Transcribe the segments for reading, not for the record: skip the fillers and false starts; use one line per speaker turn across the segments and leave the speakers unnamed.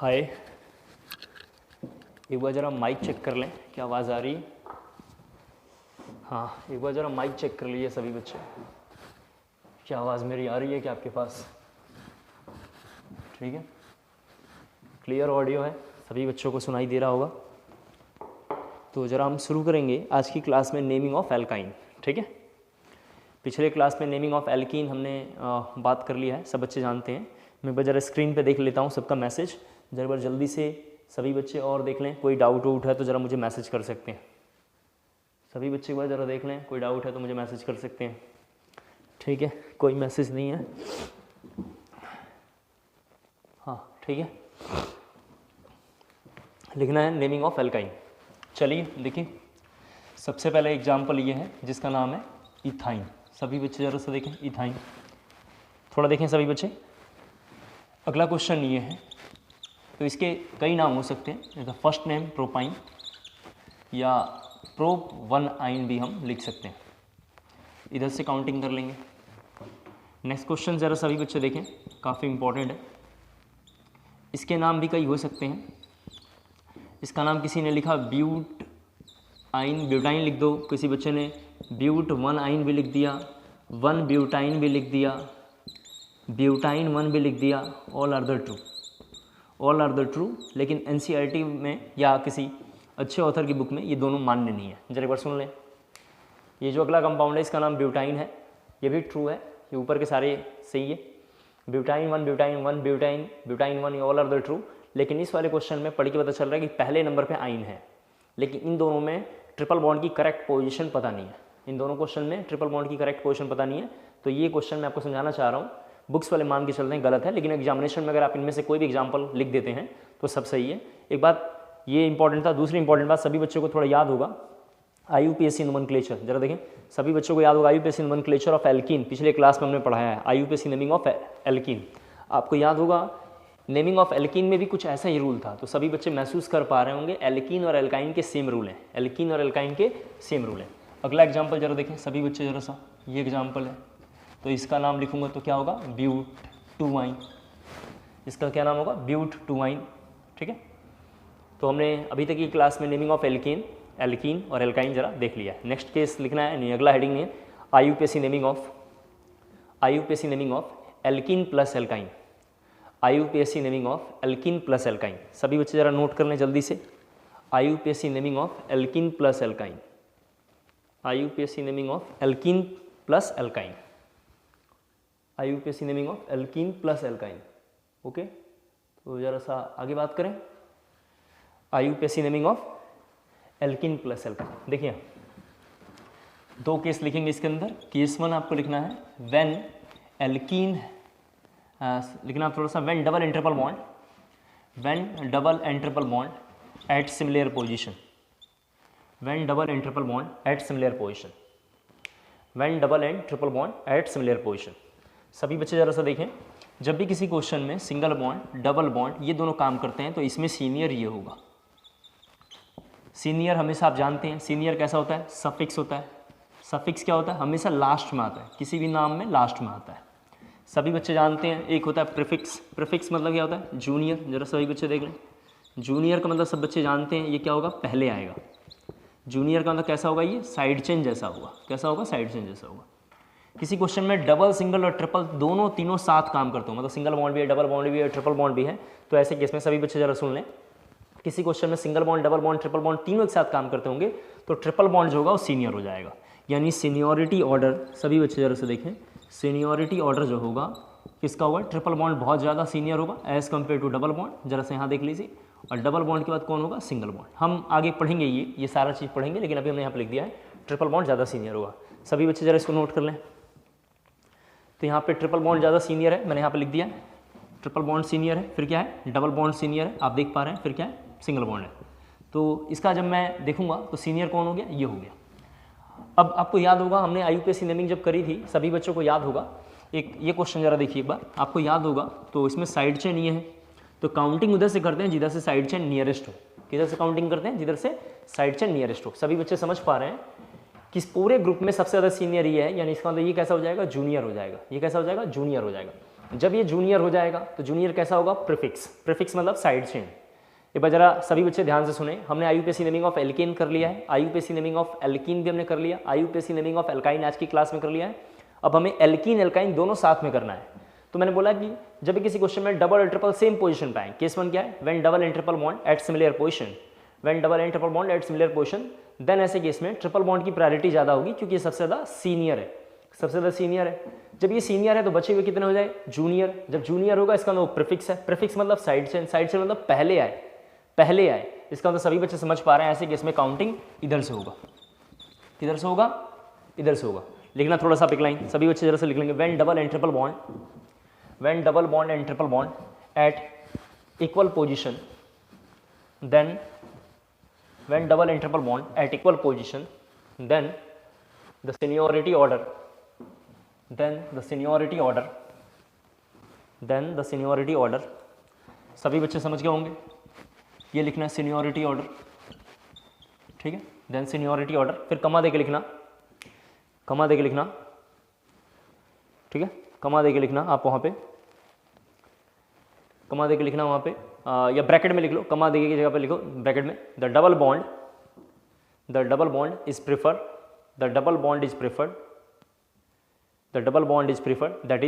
हाय, एक बार ज़रा mic check कर लें, क्या आवाज़ आ रही है? हाँ, एक बार ज़रा माइक चेक कर लीजिए सभी बच्चे, क्या आवाज़ मेरी आ रही है क्या आपके पास? ठीक है, क्लियर ऑडियो है, सभी बच्चों को सुनाई दे रहा होगा। तो ज़रा हम शुरू करेंगे आज की क्लास में नेमिंग ऑफ एल्काइन। ठीक है, पिछले क्लास में नेमिंग ऑफ एल्कीन हमने बात कर लिया है, सब बच्चे जानते हैं। मैं ज़रा स्क्रीन पे देख लेता हूँ सबका मैसेज, ज़रा जल्दी से सभी बच्चे और देख लें। कोई डाउट वाउट है तो ज़रा मुझे मैसेज कर सकते हैं। सभी बच्चे एक बार ज़रा देख लें, कोई डाउट है तो मुझे मैसेज कर सकते हैं। ठीक है, कोई मैसेज नहीं है। हाँ ठीक है, लिखना है नेमिंग ऑफ एल्काइन। चलिए देखिए, सबसे पहले एग्जाम्पल ये है जिसका नाम है इथाइन। सभी बच्चे ज़रा सा देखें, इथाइन थोड़ा देखें सभी बच्चे। अगला क्वेश्चन ये है, तो इसके कई नाम हो सकते हैं, जैसे फर्स्ट नेम प्रोपाइन या प्रोप 1 आइन भी हम लिख सकते हैं। इधर से काउंटिंग कर लेंगे। नेक्स्ट क्वेश्चन ज़रा सभी बच्चे देखें, काफ़ी इंपॉर्टेंट है। इसके नाम भी कई हो सकते हैं। इसका नाम किसी ने लिखा ब्यूट आइन, ब्यूटाइन लिख दो। किसी बच्चे ने ब्यूट 1 आइन भी लिख दिया, 1 ब्यूटाइन भी लिख दिया, ब्यूटाइन 1 भी लिख दिया। All are the true, all are the true. लेकिन एनसीईआरटी में या किसी अच्छे ऑथर की बुक में ये दोनों मान्य नहीं है। जरा एक बार सुन लें। ये जो अगला कंपाउंड है इसका नाम ब्यूटाइन है, ये भी ट्रू है, ये ऊपर के सारे सही है। ब्यूटाइन 1, ब्यूटाइन 1, ब्यूटाइन, ब्यूटाइन 1, ये ऑल आर द ट्रू। लेकिन इस वाले क्वेश्चन में पढ़ के पता चल रहा है कि पहले नंबर पे आइन है, लेकिन इन दोनों में ट्रिपल बॉन्ड की करेक्ट पोजीशन पता नहीं है। इन दोनों क्वेश्चन में ट्रिपल बॉन्ड की करेक्ट पोजीशन पता नहीं है। तो ये क्वेश्चन मैं आपको समझाना चाह रहा हूँ, बुक्स वाले मान के चलते हैं गलत है, लेकिन एग्जामिनेशन में अगर आप इनमें से कोई भी एग्जाम्पल लिख देते हैं तो सब सही है। एक बात ये इंपॉर्टेंट था। दूसरी इंपॉर्टेंट बात, सभी बच्चों को थोड़ा याद होगा आईयूपीएसी नोमेनक्लेचर। जरा देखें, सभी बच्चों को याद होगा आईयूपीएसी नोमेनक्लेचर ऑफ एल्कीन, पिछले क्लास में हमने पढ़ाया है आईयूपीएसी नेमिंग ऑफ एल्कीन। आपको याद होगा नेमिंग ऑफ एल्कीन में भी कुछ ऐसा ही रूल था। तो सभी बच्चे महसूस कर पा रहे होंगे एल्कीन और एल्काइन के सेम रूल हैं, एल्कीन और एल्काइन के सेम रूल हैं। अगला एग्जाम्पल जरा देखें सभी बच्चे, जरा सा ये एग्जाम्पल है, तो इसका नाम लिखूंगा तो क्या होगा, ब्यूट 2 आइन। इसका क्या नाम होगा, ब्यूट 2 आइन। ठीक है, तो हमने अभी तक की क्लास में नेमिंग ऑफ एल्कीन, एल्कीन और एल्काइन जरा देख लिया है। नेक्स्ट केस लिखना है, नहीं अगला हेडिंग नहीं है, IUPAC naming of alkene plus alkyne. IUPAC naming of alkene plus alkyne. सभी बच्चे जरा नोट कर लें जल्दी से, IUPAC naming of alkene plus alkyne, IUPAC naming of alkene plus alkyne, IUPAC naming of alkene plus alkyne. Okay, तो जरा सा आगे बात करें, IUPAC naming of alkene plus alkyne. देखिए दो केस लिखेंगे इसके अंदर। केस 1 आपको लिखना है व्हेन एल्कीन, लिखना थोड़ा सा, when double and triple bond, when double and triple bond at similar position, when double and triple bond at similar position, when double and triple bond at similar position. सभी बच्चे जरा सा देखें, जब भी किसी क्वेश्चन में सिंगल बॉन्ड डबल बॉन्ड ये दोनों काम करते हैं तो इसमें सीनियर ये होगा। सीनियर हमेशा आप जानते हैं सीनियर कैसा होता है, सफिक्स होता है। सफिक्स क्या होता है, हमेशा लास्ट में आता है, किसी भी नाम में लास्ट में आता है। सभी बच्चे जानते हैं एक होता है प्रीफिक्स। प्रीफिक्स मतलब क्या होता है, जूनियर। जरा सभी बच्चे देख लें, जूनियर का मतलब सब बच्चे जानते हैं ये क्या होगा, पहले आएगा। जूनियर का मतलब कैसा होगा, ये साइड चेन जैसा होगा। कैसा होगा, साइड चेन जैसा होगा। किसी क्वेश्चन में डबल, सिंगल और ट्रिपल दोनों तीनों साथ काम करते हो, मतलब सिंगल बॉन्ड भी है, डबल बॉन्ड भी है, ट्रिपल बॉन्ड भी है, तो ऐसे केस में सभी बच्चे जरा सुन लें, किसी क्वेश्चन में single bond, double bond, triple bond तीनों एक साथ काम करते होंगे तो ट्रिपल बॉन्ड जो होगा वो सीनियर हो जाएगा। यानी सीनियरिटी ऑर्डर, सभी बच्चे जरा से देखें, सीनियरिटी ऑर्डर जो होगा किसका होगा, ट्रिपल बॉन्ड बहुत ज़्यादा सीनियर होगा as compare to double bond. जरा से यहाँ देख लीजिए, और डबल बॉन्ड के बाद कौन होगा, सिंगल बॉन्ड। हम आगे पढ़ेंगे ये सारा चीज़ पढ़ेंगे, लेकिन अभी हमने यहाँ पर लिख दिया है ट्रिपल बॉन्ड ज़्यादा सीनियर होगा। सभी बच्चे जरा इसको नोट कर लें। तो यहाँ पे ट्रिपल बॉन्ड ज़्यादा सीनियर है, मैंने यहाँ पे लिख दिया ट्रिपल बॉन्ड सीनियर है, फिर क्या है, डबल बॉन्ड सीनियर है, आप देख पा रहे हैं, फिर क्या है, सिंगल बॉन्ड है। तो इसका जब मैं देखूंगा तो सीनियर कौन हो गया, ये हो गया। अब आपको याद होगा हमने आईयूपीएसी नेमिंग जब करी थी, सभी बच्चों को याद होगा, एक ये क्वेश्चन जरा देखिए एक बार, आपको याद होगा। तो इसमें साइड चेन ये है, तो काउंटिंग उधर से करते हैं जिधर से साइड चेन नियरेस्ट हो। किधर से काउंटिंग करते हैं, जिधर से साइड चेन नियरेस्ट हो। सभी बच्चे समझ पा रहे हैं कि इस पूरे ग्रुप में सबसे ज़्यादा सीनियर ये है, यानी इसका मतलब ये कैसा हो जाएगा, जूनियर हो जाएगा। ये कैसा हो जाएगा, जूनियर हो जाएगा। जब ये जूनियर हो जाएगा तो जूनियर कैसा होगा, प्रीफिक्स। प्रीफिक्स मतलब साइड चेन। एक बार जरा सभी बच्चे ध्यान से सुने, हमने आईयूपीएसी नेमिंग ऑफ एल्केन कर लिया है, आईयूपीएसी नेमिंग ऑफ एल्कीन भी हमने कर लिया, आईयूपीएसी नेमिंग ऑफ एल्काइन आज की क्लास में कर लिया है। अब हमें एल्कीन एल्काइन दोनों साथ में करना है। तो मैंने बोला कि जब भी किसी क्वेश्चन में डबल और ट्रिपल सेम पोजीशन पे आए, केस वन क्या है, when double and triple bond at similar position, when double and triple bond at similar position, then ऐसे केस में ट्रिपल बॉन्ड की प्रायोरिटी ज़्यादा होगी क्योंकि ये सबसे ज़्यादा सीनियर है, सबसे ज़्यादा सीनियर है। जब ये सीनियर है तो बचे हुए कितने हो जाए, जूनियर। जब जूनियर होगा इसका मतलब प्रीफिक्स है, प्रीफिक्स मतलब साइड चेन, साइड चेन मतलब पहले आए, पहले आए। इसका मतलब सभी बच्चे समझ पा रहे हैं, ऐसे केस में काउंटिंग इधर से होगा, किधर से होगा, इधर से होगा। लिखना थोड़ा सा पिक लाइन, सभी बच्चे जरा से लिख लेंगे, when double and triple bond, when double bond and triple bond at equal position, then when double and triple bond at equal position, then the seniority order, then the seniority order, then the seniority order, सभी बच्चे समझ गए होंगे, ये लिखना है seniority order, ठीक है। then seniority order, फिर कमा दे के लिखना, कमा दे के लिखना, ठीक है, कमा दे के लिखना आप वहाँ पे, कमा दे के लिखना वहाँ पे, या ब्रैकेट में लिख लो, कमा देगी की जगह पे लिखो ब्रैकेट में, the double bond is preferred, the double bond is preferred, the double bond is preferred, that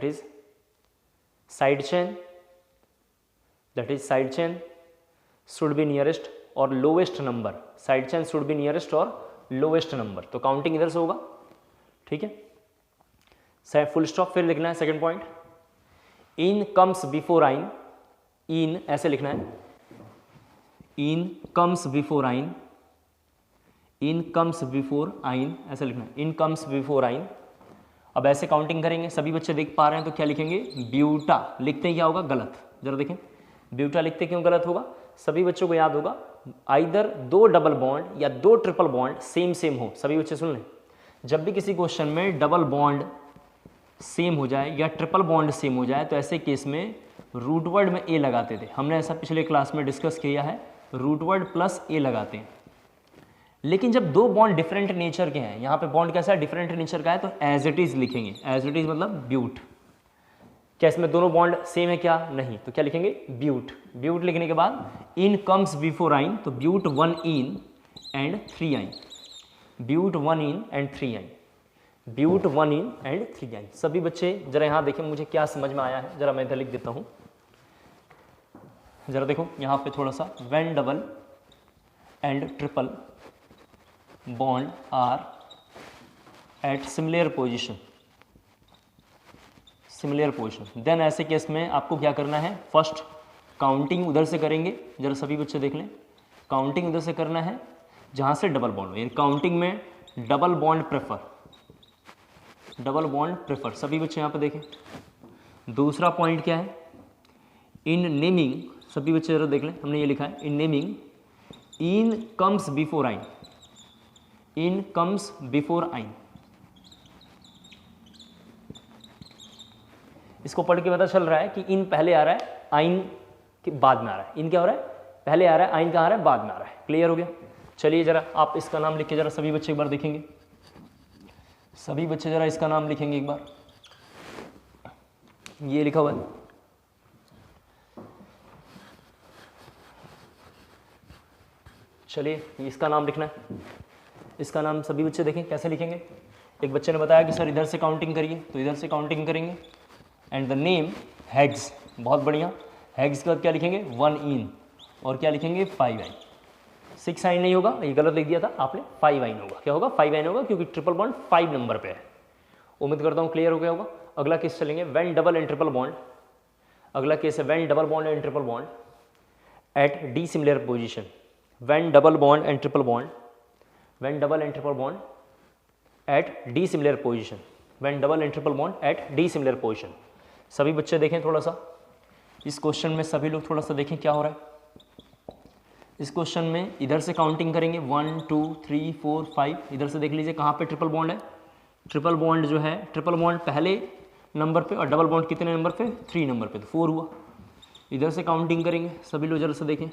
is side chain, that is side chain should be nearest और lowest number, side chain should be nearest और lowest number. तो counting इधर से होगा, ठीक है, full stop. फिर लिखना है सेकंड पॉइंट, इन कम्स बिफोर आइन, इन ऐसे लिखना है, इन comes before yne, ene comes before आइन ऐसे लिखना है, इन कम्स बिफोर आइन। अब ऐसे काउंटिंग करेंगे, सभी बच्चे देख पा रहे हैं तो क्या लिखेंगे, ब्यूटा। लिखते हैं क्या होगा, गलत, जरा देखें, ब्यूटा लिखते क्यों गलत होगा, सभी बच्चों को याद होगा, आइदर दो डबल बॉन्ड या दो ट्रिपल बॉन्ड सेम हो। सभी बच्चे सुन लें, जब भी किसी क्वेश्चन में डबल बॉन्ड सेम हो जाए या ट्रिपल बॉन्ड सेम हो जाए तो ऐसे केस में रूट वर्ड में ए लगाते थे, हमने ऐसा पिछले क्लास में डिस्कस किया है, रूट वर्ड प्लस ए लगाते हैं। लेकिन जब दो बॉन्ड डिफरेंट नेचर के हैं, यहाँ पे बॉन्ड कैसा है, डिफरेंट नेचर का है, तो एज इट इज लिखेंगे, एज इट इज मतलब ब्यूट। क्या इसमें दोनों बॉन्ड सेम है क्या, नहीं, तो क्या लिखेंगे, ब्यूट। ब्यूट लिखने के बाद इन कम्स बिफोर आइन, तो ब्यूट 1 इन एंड 3 आइन, ब्यूट 1 इन एंड 3 आइन, ब्यूट 1 इन एंड 3 आइन। सभी बच्चे जरा यहाँ देखें मुझे क्या समझ में आया है, जरा मैं इधर लिख देता हूँ, जरा देखो यहाँ पे थोड़ा सा, when double and triple bond are at similar position, similar position, then ऐसे केस में आपको क्या करना है, फर्स्ट काउंटिंग उधर से करेंगे, जरा सभी बच्चे देख लें, काउंटिंग उधर से करना है जहाँ से डबल बॉन्ड हो, यानी काउंटिंग में double bond prefer, double bond prefer. सभी बच्चे यहाँ पे देखें। दूसरा पॉइंट क्या है, इन नेमिंग, सभी बच्चे जरा देख लें, हमने ये लिखा है इन naming, ene comes before yne, ene comes before आइन। इसको पढ़ के पता चल रहा है कि इन पहले आ रहा है, आइन के बाद में आ रहा है। इन क्या हो रहा है, पहले आ रहा है, आइन कहाँ आ रहा है, बाद में आ रहा है। क्लियर हो गया। चलिए जरा आप इसका नाम लिख के जरा सभी बच्चे एक बार देखेंगे, सभी बच्चे जरा इसका नाम लिखेंगे एक बार, ये लिखा हुआ है, चलिए इसका नाम लिखना है, इसका नाम सभी बच्चे देखें कैसे लिखेंगे। एक बच्चे ने बताया कि सर इधर से काउंटिंग करिए, तो इधर से काउंटिंग करेंगे, एंड द नेम हैग्स, बहुत बढ़िया, हैग्स के बाद क्या लिखेंगे, 1 इन, और क्या लिखेंगे, 5 आइन, 6 आइन नहीं होगा, ये गलत लिख दिया था आपने, 5 आइन होगा। क्या होगा, 5 आइन होगा, क्योंकि ट्रिपल बॉन्ड 5 नंबर पे है। उम्मीद करता हूँ क्लियर हो गया होगा। अगला केस चलेंगे, when double and triple bond, अगला केस है when double bond and triple bond at the similar position, when double bond and triple bond, when double and triple bond at the similar position, when double and triple bond at the similar position. सभी बच्चे देखें थोड़ा सा, इस question में सभी लोग थोड़ा सा देखें क्या हो रहा है। इस क्वेश्चन में इधर से काउंटिंग करेंगे, 1 2 3 4 5, इधर से देख लीजिए कहाँ पे ट्रिपल बॉन्ड है, ट्रिपल बॉन्ड जो है, ट्रिपल बॉन्ड पहले नंबर पे और डबल बॉन्ड कितने नंबर पे, 3 नंबर पे, तो 4 हुआ। इधर से काउंटिंग करेंगे, सभी लोग जरा से देखें,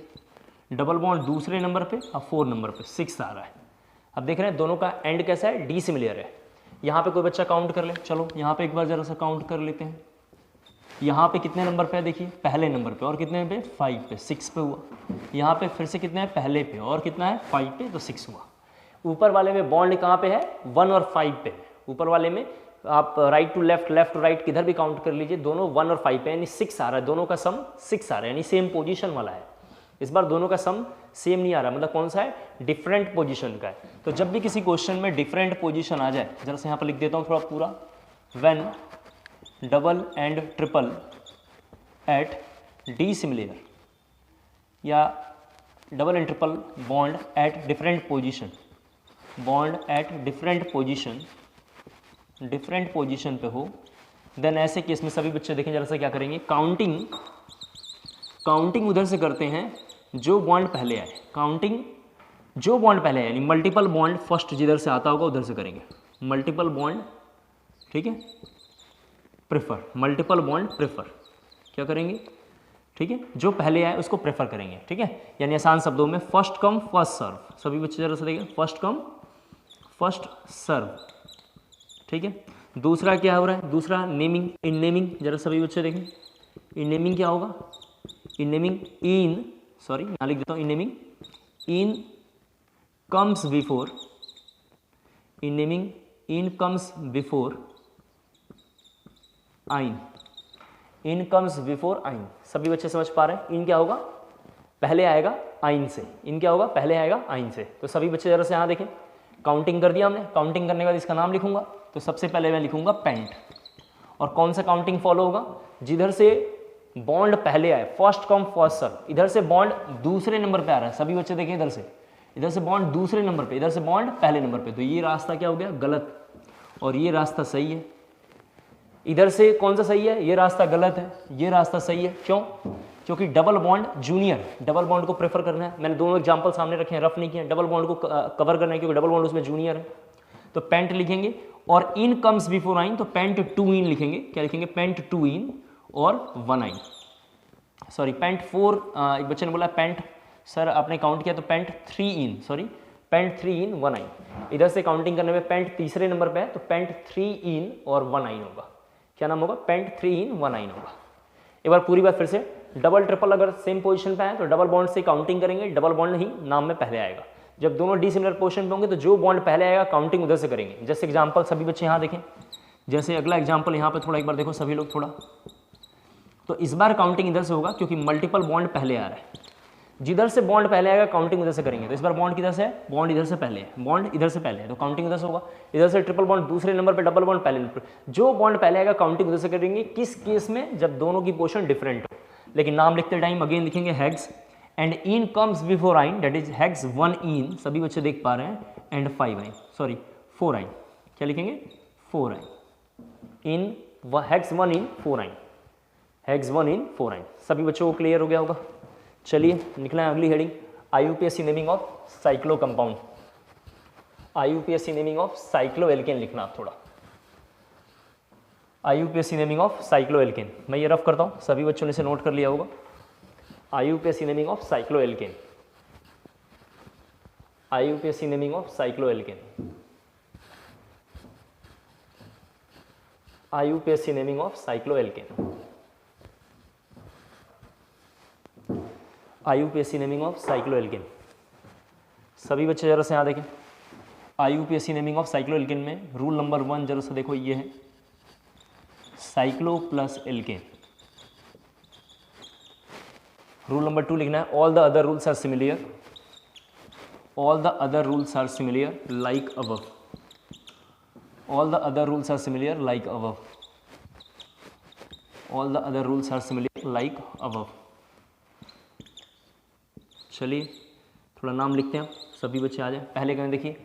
डबल बॉन्ड दूसरे नंबर पे और 4 नंबर पे 6 आ रहा है। अब देख रहे हैं दोनों का एंड कैसा है, डी सिमिलर है, यहाँ पे कोई बच्चा काउंट कर ले, चलो यहाँ पे एक बार जरा सा काउंट कर लेते हैं। यहाँ पे कितने नंबर पे है देखिए, पहले नंबर पे, और कितने पे 5 पे, 6 पे हुआ। यहाँ पे फिर से कितने है, पहले पे, और कितना है 5 पे, तो 6 हुआ। ऊपर वाले में बॉन्ड कहाँ पे है, 1 और 5 पे। ऊपर वाले में आप right to left, left to right किधर भी काउंट कर लीजिए, दोनों 1 और 5 पे, यानी 6 आ रहा है, दोनों का सम 6 आ रहा है, यानी सेम पोजीशन वाला है। इस बार दोनों का सम सेम नहीं आ रहा, मतलब कौन सा है, डिफरेंट पोजीशन का है। तो जब भी किसी क्वेश्चन में डिफरेंट पोजीशन आ जाए, जरा से यहाँ पर लिख देता हूँ थोड़ा पूरा, when double and triple at the similar, या double and triple bond at different position, bond at different position पे हो, देन ऐसे केस में सभी बच्चे देखें जरा सा क्या करेंगे, काउंटिंग उधर से करते हैं जो बॉन्ड पहले आए, काउंटिंग जो बॉन्ड पहले आए, यानी मल्टीपल बॉन्ड फर्स्ट जिधर से आता होगा उधर से करेंगे, मल्टीपल बॉन्ड, ठीक है, प्रेफर, मल्टीपल बॉन्ड प्रेफर, क्या करेंगे, ठीक है, जो पहले आए उसको प्रेफर करेंगे, ठीक है, यानी आसान शब्दों में फर्स्ट कम फर्स्ट सर्व। सभी बच्चे जरा सा देखें, फर्स्ट कम फर्स्ट सर्व, ठीक है। दूसरा क्या हो रहा है, दूसरा नेमिंग, इन नेमिंग, जरा सभी बच्चे देखें, इन नेमिंग क्या होगा, इन नेमिंग, इन, सॉरी यहाँ लिख देता हूँ, in naming, ene comes before, in naming, ene comes before yne, ene comes before आइन। सभी बच्चे समझ पा रहे हैं, इन क्या होगा, पहले आएगा आइन से, इन क्या होगा, पहले आएगा आइन से। तो सभी बच्चे जरा से यहाँ देखें, काउंटिंग कर दिया हमने, काउंटिंग करने के बाद इसका नाम लिखूंगा, तो सबसे पहले मैं लिखूंगा पेंट। और कौन सा काउंटिंग फॉलो होगा, जिधर से बॉन्ड पहले आए, फर्स्ट कम फर्स्ट सर्व। इधर से बॉन्ड दूसरे नंबर पे आ रहा है, सभी बच्चे देखें, इधर से बॉन्ड दूसरे नंबर पे, इधर से बॉन्ड पहले नंबर पे, तो ये रास्ता क्या हो गया, गलत, और ये रास्ता सही है। इधर से कौन सा सही है, ये रास्ता गलत है, ये रास्ता सही है। क्यों, क्योंकि double bond junior, double bond को प्रेफर करना है। मैंने दोनों एग्जांपल सामने रखे हैं, रफ नहीं किए, डबल बॉन्ड को कवर करना है, क्योंकि डबल बॉन्ड उसमें जूनियर है। तो पेंट लिखेंगे, और इन कम्स बिफोर आइन, तो पेंट 2 इन लिखेंगे, क्या लिखेंगे, पेंट 2 इन और 1 आइन, सॉरी पेंट 4, एक बच्चे ने बोला पेंट सर आपने काउंट किया तो पेंट 3 इन, सॉरी पेंट 3 इन 1 आइन। इधर से काउंटिंग करने में पेंट तीसरे नंबर पे है, तो पेंट 3 इन और 1 आइन होगा। क्या नाम होगा, पेंट 3 इन 1 आइन होगा। एक बार पूरी बात फिर से, डबल ट्रिपल अगर सेम पोजीशन पे है तो डबल बॉन्ड से काउंटिंग करेंगे, डबल बॉन्ड ही नाम में पहले आएगा। जब दोनों डी सिमिलर पोजीशन पे होंगे तो जो बॉन्ड पहले आएगा काउंटिंग उधर से करेंगे। जैसे एग्जांपल सभी बच्चे यहाँ देखें, जैसे अगला एग्जांपल यहाँ पे थोड़ा एक बार देखो सभी लोग थोड़ा, तो इस बार काउंटिंग इधर से होगा क्योंकि मल्टीपल बॉन्ड पहले आ रहा है। जिधर से बॉन्ड पहले आएगा काउंटिंग उधर से करेंगे। तो इस बार बॉन्ड किधर से है, बॉन्ड इधर से पहले है, बॉन्ड इधर से पहले है, तो काउंटिंग उधर से होगा। इधर से ट्रिपल बॉन्ड दूसरे नंबर पे, डबल बॉन्ड पहले नंबर पे, जो बॉन्ड पहले आएगा काउंटिंग उधर से करेंगे। किस केस में, जब दोनों की पोजीशन डिफरेंट हो। लेकिन नाम लिखते टाइम अगेन लिखेंगे hex, and in comes before आइन, दैट इज हेक्स 1 इन, सभी बच्चे देख पा रहे हैं, एंड 5 आइन, सॉरी 4 आइन, क्या लिखेंगे 4 आइन, इन हेक्स 1 इन 4 आइन, हेक्स 1 इन 4 आइन। सभी बच्चों को क्लियर हो गया होगा। चलिए निकला है अगली heading, IUPAC naming of cyclo compound. IUPAC naming of cycloalkane लिखना आप थोड़ा, IUPAC naming of cycloalkane. मैं ये रफ करता हूँ, सभी बच्चों ने इसे नोट कर लिया होगा। IUPAC naming of cycloalkane, IUPAC naming of cycloalkane, IUPAC naming of cycloalkane, IUPAC naming of cycloalkane. सभी बच्चे जरा से यहाँ देखें, IUPAC naming of cycloalkane में रूल नंबर 1 जरा से देखो, ये है cyclo plus alkane. Rule number 2 लिखना है, all the other rules are similar, all the other rules are similar like above, all the other rules are similar like above, all the other rules are similar like above. चलिए थोड़ा नाम लिखते हैं, सभी बच्चे आ जाए। पहले कहें देखिए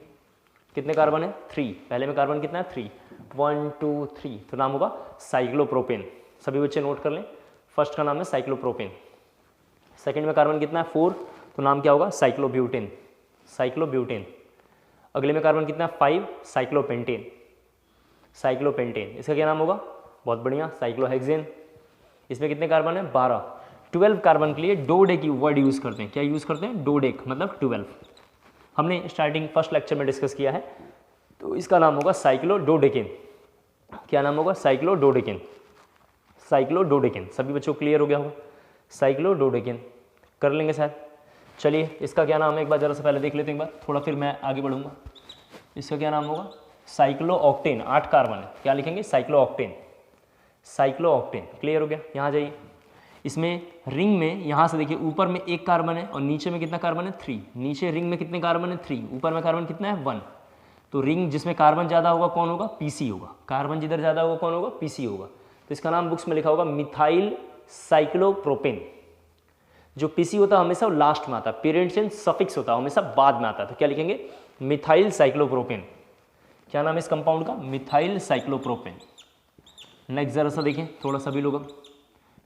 कितने कार्बन है, 3, पहले में कार्बन कितना है 3, 1 2 3, तो नाम होगा साइक्लोप्रोपेन। सभी बच्चे नोट कर लें, फर्स्ट का नाम है साइक्लोप्रोपेन। सेकंड में कार्बन कितना है 4, तो नाम क्या होगा साइक्लोब्यूटेन, साइक्लोब्यूटेन। अगले में कार्बन कितना है 5, साइक्लोपेंटेन, साइक्लोपेंटेन। इसका क्या नाम होगा, बहुत बढ़िया, साइक्लोहेक्सेन। इसमें कितने कार्बन है 12। 12 कार्बन के लिए डोडेक वर्ड यूज करते हैं, क्या यूज करते हैं, डोडेक मतलब 12। हमने स्टार्टिंग फर्स्ट लेक्चर में डिस्कस किया है, तो इसका नाम होगा साइक्लोडोडेकेन। क्या नाम होगा? साइक्लोडोडेकेन। साइक्लोडोडेकेन। सभी बच्चों को क्लियर हो गया होगा? साइक्लोडोडेकेन कर लेंगे शायद। चलिए इसका क्या नाम है एक बार जरा सा पहले देख लेते हैं एक बार, थोड़ा फिर मैं आगे बढ़ूंगा। इसका क्या नाम होगा? साइक्लोऑक्टेन। 8 कार्बन है, क्या लिखेंगे? साइक्लोऑक्टेन। साइक्लोऑक्टेन क्लियर हो गया? यहाँ जाइए, इसमें रिंग में यहाँ से देखिए ऊपर में 1 कार्बन है और नीचे में कितना कार्बन है? 3। नीचे रिंग में कितने कार्बन है? 3। ऊपर में कार्बन कितना है? 1। तो रिंग जिसमें कार्बन ज़्यादा होगा कौन होगा? पीसी होगा। कार्बन जिधर ज़्यादा होगा कौन होगा? पीसी होगा। तो इसका नाम बुक्स में लिखा होगा मिथाइल साइक्लोप्रोपेन। जो पीसी होता है हमेशा लास्ट में आता है, पेरेंट चेन सफिक्स होता है हमेशा बाद में आता है। तो क्या लिखेंगे? Methyl cyclopropane. क्या नाम है इस कंपाउंड का? Methyl cyclopropane. नेक्स्ट जरा सा देखें थोड़ा सभी लोग,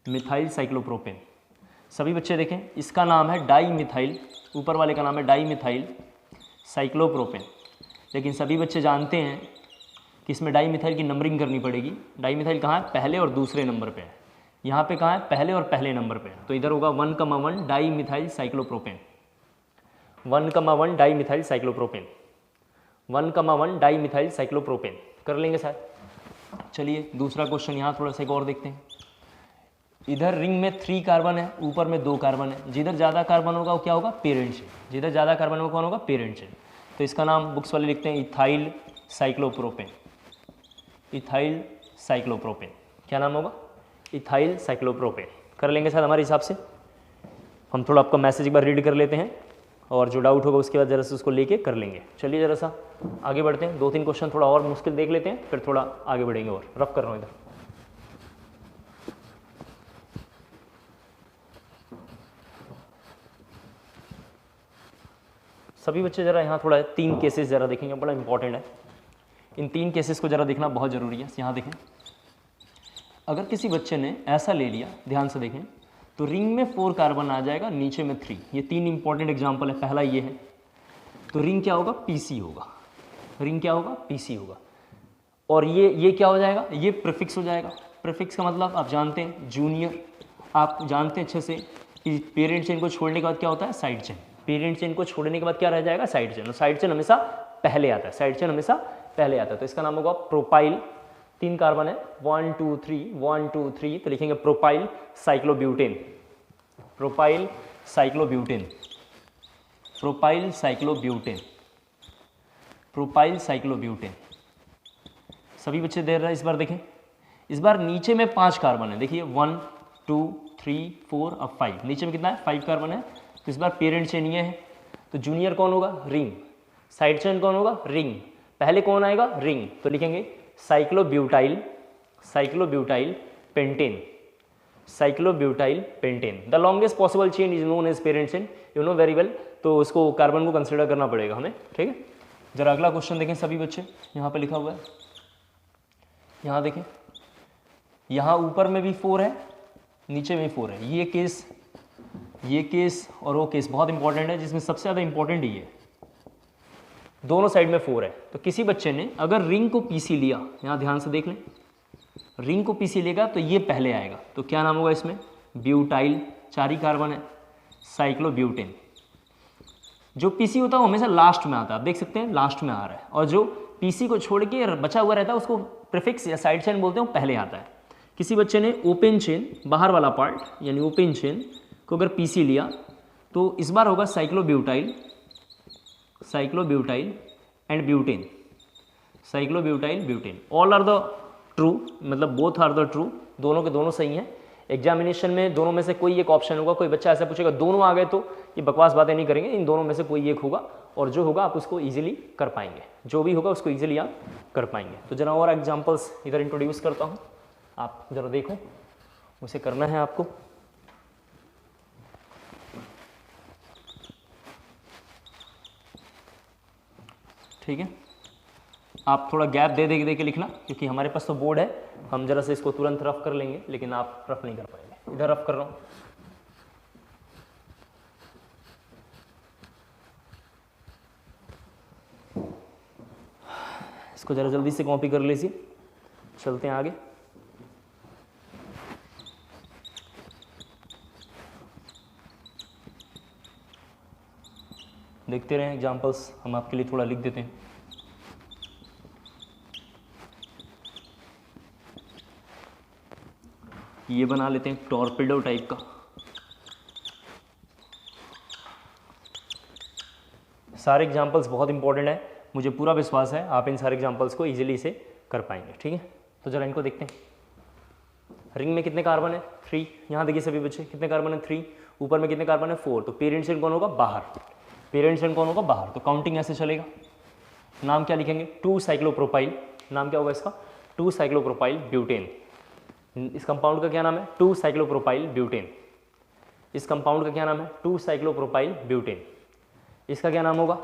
मिथाइल साइक्लोप्रोपेन। सभी बच्चे देखें, इसका नाम है डाई मिथाइल, ऊपर वाले का नाम है डाई मिथाइल साइक्लोप्रोपेन। लेकिन सभी बच्चे जानते हैं कि इसमें डाई मिथाइल की नंबरिंग करनी पड़ेगी। डाई मिथाइल कहाँ है? पहले और दूसरे नंबर पे है। यहाँ पे कहाँ है? पहले और पहले नंबर पे है। तो इधर होगा 1,1 di methyl cyclopropane. 1,1 di methyl cyclopropane. 1,1 di methyl cyclopropane कर लेंगे शायद। चलिए दूसरा क्वेश्चन यहाँ थोड़ा सा एक और देखते हैं। इधर रिंग में 3 कार्बन है, ऊपर में 2 कार्बन है। जिधर ज़्यादा कार्बन होगा वो क्या होगा? Parent chain. जिधर ज़्यादा कार्बन होगा कौन होगा? Parent chain. तो इसका नाम बुक्स वाले लिखते हैं इथाइल साइक्लोप्रोपेन। Ethyl cyclopropane. क्या नाम होगा? इथाइल साइक्लोप्रोपेन कर लेंगे शायद हमारे हिसाब से। हम थोड़ा आपका मैसेज एक बार रीड कर लेते हैं और जो डाउट होगा उसके बाद जरा सा उसको लेके कर लेंगे। चलिए जरा सा आगे बढ़ते हैं। 2-3 क्वेश्चन थोड़ा और मुश्किल देख लेते हैं, फिर थोड़ा आगे बढ़ेंगे। और रफ कर रहा हूँ इधर। सभी बच्चे जरा यहाँ थोड़ा 3 केसेस जरा देखेंगे, बड़ा इंपॉर्टेंट है। इन 3 केसेस को जरा देखना बहुत ज़रूरी है। यहाँ देखें, अगर किसी बच्चे ने ऐसा ले लिया, ध्यान से देखें, तो रिंग में 4 कार्बन आ जाएगा, नीचे में 3। ये 3 इंपॉर्टेंट एग्जाम्पल है। पहला ये है, तो रिंग क्या होगा? पीसी होगा। रिंग क्या होगा? पीसी होगा। और ये क्या हो जाएगा? ये प्रीफिक्स हो जाएगा। प्रीफिक्स का मतलब आप जानते हैं, जूनियर। आप जानते हैं अच्छे से कि पेरेंट चेन को छोड़ने के बाद क्या होता है? Side chain. पेरेंट चेन को छोड़ने के बाद क्या रह जाएगा? Side chain. और साइड चेन हमेशा पहले आता है। साइड चेन हमेशा पहले आता है। तो इसका नाम होगा प्रोपाइल। 3 कार्बन है, 1 2 3, 1 2 3, तो लिखेंगे propyl cyclobutane. Propyl cyclobutane. Propyl cyclobutane. Propyl cyclobutane. सभी बच्चे दे रहे हैं। इस बार देखें, इस बार नीचे में 5 कार्बन है। देखिए 1 2 3 4 और 5। नीचे में कितना है? 5 कार्बन है। तो इस बार पेरेंट चेन ये है। तो जूनियर कौन होगा? रिंग। साइड चेन कौन होगा? रिंग। पहले कौन आएगा? रिंग। तो लिखेंगे cyclobutyl, cyclobutyl pentane. Cyclobutyl pentane. The longest possible chain is known as parent chain. You know very well. तो उसको कार्बन को कंसिडर करना पड़ेगा हमें, ठीक है। जरा अगला क्वेश्चन देखें सभी बच्चे, यहाँ पे लिखा हुआ है। यहाँ देखें, यहाँ ऊपर में भी 4 है, नीचे में 4 है। ये केस और वो केस बहुत इंपॉर्टेंट है, जिसमें सबसे ज़्यादा इंपॉर्टेंट ये है। दोनों साइड में 4 है। तो किसी बच्चे ने अगर रिंग को पीसी लिया, यहाँ ध्यान से देख लें, रिंग को पीसी लेगा तो ये पहले आएगा। तो क्या नाम होगा इसमें? ब्यूटाइल। 4 ही कार्बन है, साइक्लोब्यूटेन। जो पीसी होता है वो हमेशा लास्ट में आता है, आप देख सकते हैं लास्ट में आ रहा है। और जो पीसी को छोड़ के बचा हुआ रहता है उसको प्रीफिक्स या साइड चेन बोलते हैं, वो पहले आता है। किसी बच्चे ने ओपन चेन, बाहर वाला पार्ट यानी ओपन चेन को अगर पीसी लिया तो इस बार होगा cyclobutyl, cyclobutyl and butane. Cyclobutyl butane. All are the true, मतलब बोथ आर द ट्रू, दोनों के दोनों सही हैं। एग्जामिनेशन में दोनों में से कोई एक ऑप्शन होगा। कोई बच्चा ऐसा पूछेगा दोनों आ गए, तो ये बकवास बातें नहीं करेंगे, इन दोनों में से कोई एक होगा, और जो होगा आप उसको इजीली कर पाएंगे। जो भी होगा उसको इजीली आप कर पाएंगे। तो जरा और एग्जांपल्स इधर इंट्रोड्यूस करता हूँ, आप जरा देखो, उसे करना है आपको। ठीक है, आप थोड़ा गैप दे के लिखना, क्योंकि हमारे पास तो बोर्ड है, हम जरा से इसको तुरंत रफ कर लेंगे, लेकिन आप रफ नहीं कर पाएंगे। इधर रफ कर रहा हूँ। इसको जरा जल्दी से कॉपी कर लीजिए, चलते हैं आगे। देखते रहें एग्जाम्पल्स, हम आपके लिए थोड़ा लिख देते हैं। ये बना लेते हैं टॉर्पेडो टाइप का। सारे एग्जांपल्स बहुत इंपॉर्टेंट है, मुझे पूरा विश्वास है आप इन सारे एग्जांपल्स को इजीली से कर पाएंगे। ठीक है, तो जरा इनको देखते हैं। रिंग में कितने कार्बन है? 3। यहाँ देखिए सभी बच्चे, कितने कार्बन है? 3। ऊपर में कितने कार्बन है? 4। तो पेरेंट चेन कौन होगा? बाहर। पेरेंट चेन कौन होगा? बाहर। तो काउंटिंग ऐसे चलेगा। नाम क्या लिखेंगे? 2 साइक्लोप्रोपाइल। नाम क्या होगा इसका? 2 साइक्लोप्रोपाइल ब्यूटेन। इस कंपाउंड का क्या नाम है? 2 साइक्लोप्रोपाइल ब्यूटेन। इस कंपाउंड का क्या नाम है? 2 साइक्लोप्रोपाइल ब्यूटेन। इसका क्या नाम होगा?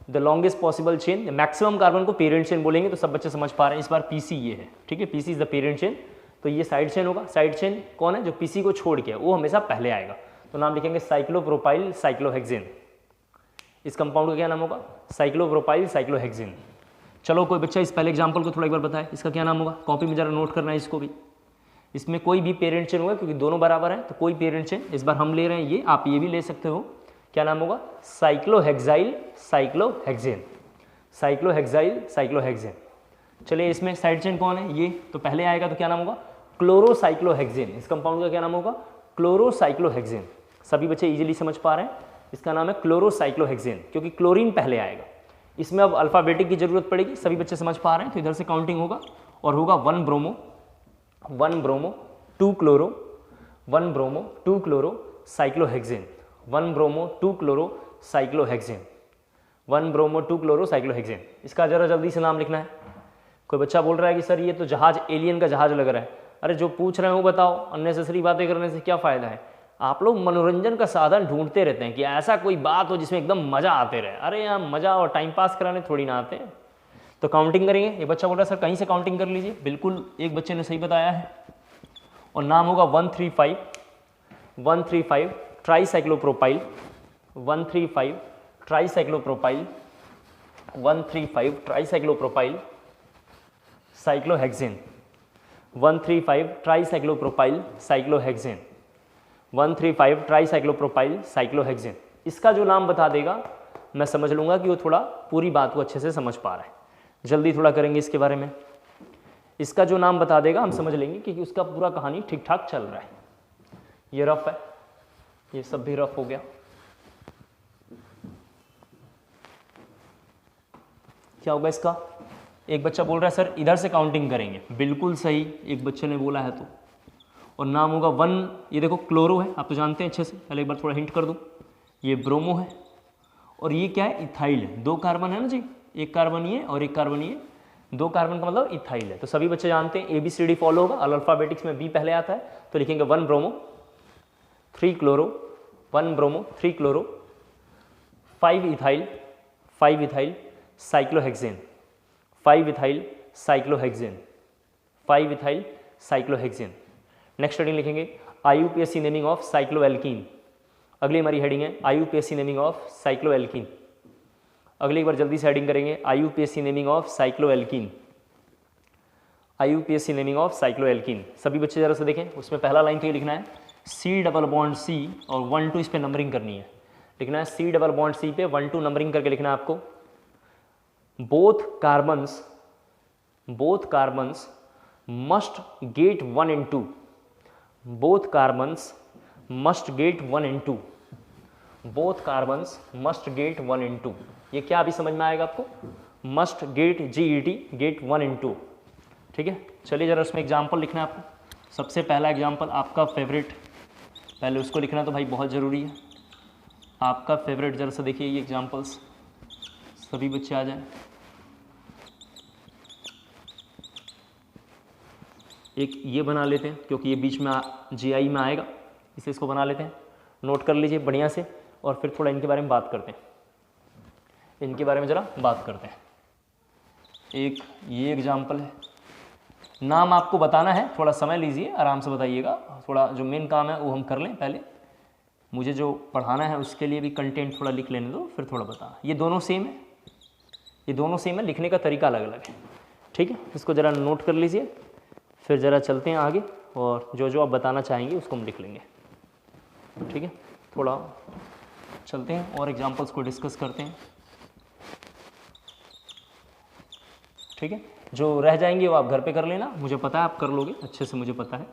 The longest possible chain. Maximum carbon को पेरेंट चेन बोलेंगे, तो सब बच्चे समझ पा रहे हैं। इस बार पीसी ये है, ठीक है, PC is the parent chain. तो ये साइड चेन होगा। साइड चेन कौन है? जो पीसी को छोड़ के, वो हमेशा पहले आएगा। तो नाम लिखेंगे साइक्लोप्रोपाइल साइक्लोहेक्सेन। इस कंपाउंड का क्या नाम होगा? Cyclopropyl cyclohexane. चलो कोई बच्चा इस पहले एग्जाम्पल को थोड़ा एक बार बताए, इसका क्या नाम होगा? कॉपी में जरा नोट करना है इसको भी। इसमें कोई भी पेरेंट चेन होगा, क्योंकि दोनों बराबर हैं, तो कोई पेरेंट चेन इस बार हम ले रहे हैं ये, आप ये भी ले सकते हो। क्या नाम होगा? Cyclohexyl cyclohexane. Cyclohexyl cyclohexane. चलिए इसमें साइड चेन कौन है? ये तो पहले आएगा, तो क्या नाम होगा? क्लोरोसाइक्लोहेक्सेन। इस कंपाउंड का क्या नाम होगा? क्लोरोसाइक्लोहेक्सेन। सभी बच्चे इजीली समझ पा रहे हैं, इसका नाम है क्लोरोसाइक्लोहेक्सेन, क्योंकि क्लोरीन पहले आएगा। इसमें अब अल्फाबेटिक की जरूरत पड़ेगी, सभी बच्चे समझ पा रहे हैं। तो इधर से काउंटिंग होगा और होगा 1 bromo 2 chloro 1 bromo 2 chloro cyclohexane. 1 bromo 2 chloro cyclohexane. 1 bromo 2 chloro cyclohexane. इसका जरा जल्दी से नाम लिखना है। कोई बच्चा बोल रहा है कि सर ये तो जहाज, एलियन का जहाज लग रहा है। अरे जो पूछ रहे हैं वो बताओ, अननेसेसरी बातें करने से क्या फ़ायदा है? आप लोग मनोरंजन का साधन ढूंढते रहते हैं कि ऐसा कोई बात हो जिसमें एकदम मज़ा आते रहे। अरे यहाँ मज़ा और टाइम पास कराने थोड़ी ना आते हैं। तो काउंटिंग करेंगे। ये बच्चा बोल रहा है सर कहीं से काउंटिंग कर लीजिए। बिल्कुल, एक बच्चे ने सही बताया है, और नाम होगा 135 ट्राईसाइक्लोप्रोपाइल। 135 ट्राईसाइक्लोप्रोपाइल 135 ट्राईसाइक्लोप्रोपाइल साइक्लोहेक्सेन। 135 ट्राईसाइक्लोप्रोपाइल साइक्लोहेक्सेन। 135 ट्राईसाइक्लोप्रोपाइल साइक्लोहेक्सेन। इसका जो नाम बता देगा मैं समझ लूँगा कि वो थोड़ा पूरी बात को अच्छे से समझ पा रहा है। जल्दी थोड़ा करेंगे इसके बारे में। इसका जो नाम बता देगा हम समझ लेंगे कि उसका पूरा कहानी ठीक ठाक चल रहा है। ये रफ है, ये सब भी रफ हो गया। क्या होगा इसका? एक बच्चा बोल रहा है सर इधर से काउंटिंग करेंगे। बिल्कुल सही, एक बच्चे ने बोला है तो। और नाम होगा 1, ये देखो क्लोरो है, आप तो जानते हैं अच्छे से, पहले एक बार थोड़ा हिंट कर दूं। ये ब्रोमो है, और ये क्या है? इथाइल है। 2 कार्बन है ना जी, एक कार्बन ये और एक कार्बन ये, 2 कार्बन का मतलब इथाइल है। तो सभी बच्चे जानते हैं ABCD फॉलो होगा। अल्फाबेटिक्स में B पहले आता है, तो लिखेंगे 1 bromo 3 chloro 1 bromo 3 chloro 5 ethyl cyclohexane 5 ethyl cyclohexane 5 ethyl cyclohexane. Next heading लिखेंगे IUPAC नेमिंग ऑफ साइक्लोएल्कीन। अगली हमारी हेडिंग है IUPAC नेमिंग ऑफ साइक्लोएल्कीन। अगली एक बार जल्दी से हेडिंग करेंगे IUPAC naming of cycloalkene. IUPAC naming of cycloalkene. सभी बच्चे जरा से देखें, उसमें पहला लाइन तो ये लिखना है C+C और 1 2 इस पे नंबरिंग करनी है। लिखना है C+C पे 1 2 नंबरिंग करके लिखना है आपको। Both carbons must get 1 and 2। Both carbons must get 1 and 2। Both carbons must get 1 and 2। ये क्या अभी समझ में आएगा आपको? Must get GET get 1 and 2। ठीक है, चलिए जरा उसमें एग्जाम्पल लिखना है आपको। सबसे पहला एग्जाम्पल आपका फेवरेट, पहले उसको लिखना तो भाई बहुत ज़रूरी है। आपका फेवरेट, जरा सा देखिए ये एग्जाम्पल्स, सभी बच्चे आ जाएं। एक ये बना लेते हैं, क्योंकि ये बीच में GI में आएगा, इसे इसको बना लेते हैं। नोट कर लीजिए बढ़िया से, और फिर थोड़ा इनके बारे में बात करते हैं। इनके बारे में ज़रा बात करते हैं। एक ये एग्जाम्पल है, नाम आपको बताना है, थोड़ा समय लीजिए, आराम से बताइएगा। थोड़ा जो मेन काम है वो हम कर लें पहले, मुझे जो पढ़ाना है उसके लिए भी कंटेंट थोड़ा लिख लेने दो, फिर थोड़ा बताना। ये दोनों सेम है, ये दोनों सेम है, लिखने का तरीका अलग अलग है। ठीक है, इसको ज़रा नोट कर लीजिए, फिर ज़रा चलते हैं आगे, और जो जो आप बताना चाहेंगे उसको हम लिख लेंगे। ठीक है, थोड़ा चलते हैं और एग्जाम्पल्स को डिस्कस करते हैं। ठीक है, जो रह जाएंगे वो आप घर पे कर लेना, मुझे पता है आप कर लोगे अच्छे से, मुझे पता है।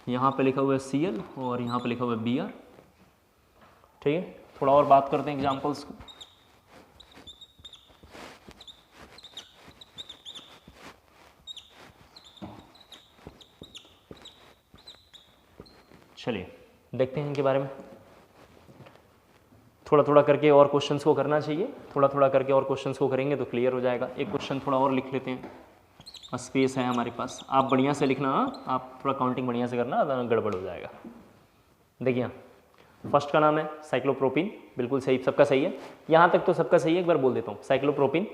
यहाँ पे लिखा हुआ है Cl और यहाँ पे लिखा हुआ है Br। ठीक है, थोड़ा और बात करते हैं एग्जाम्पल्स को। चलिए देखते हैं इनके बारे में। थोड़ा थोड़ा करके और क्वेश्चंस को करना चाहिए, थोड़ा थोड़ा करके और क्वेश्चंस को करेंगे तो क्लियर हो जाएगा। एक क्वेश्चन थोड़ा और लिख लेते हैं, स्पेस है हमारे पास। आप बढ़िया से लिखना, आप थोड़ा काउंटिंग बढ़िया से करना, गड़बड़ हो जाएगा। देखिए फर्स्ट का नाम है साइक्लोप्रोपिन, बिल्कुल सही, सबका सही है, यहाँ तक तो सबका सही है। एक बार बोल देता हूँ, साइक्लोप्रोपिन,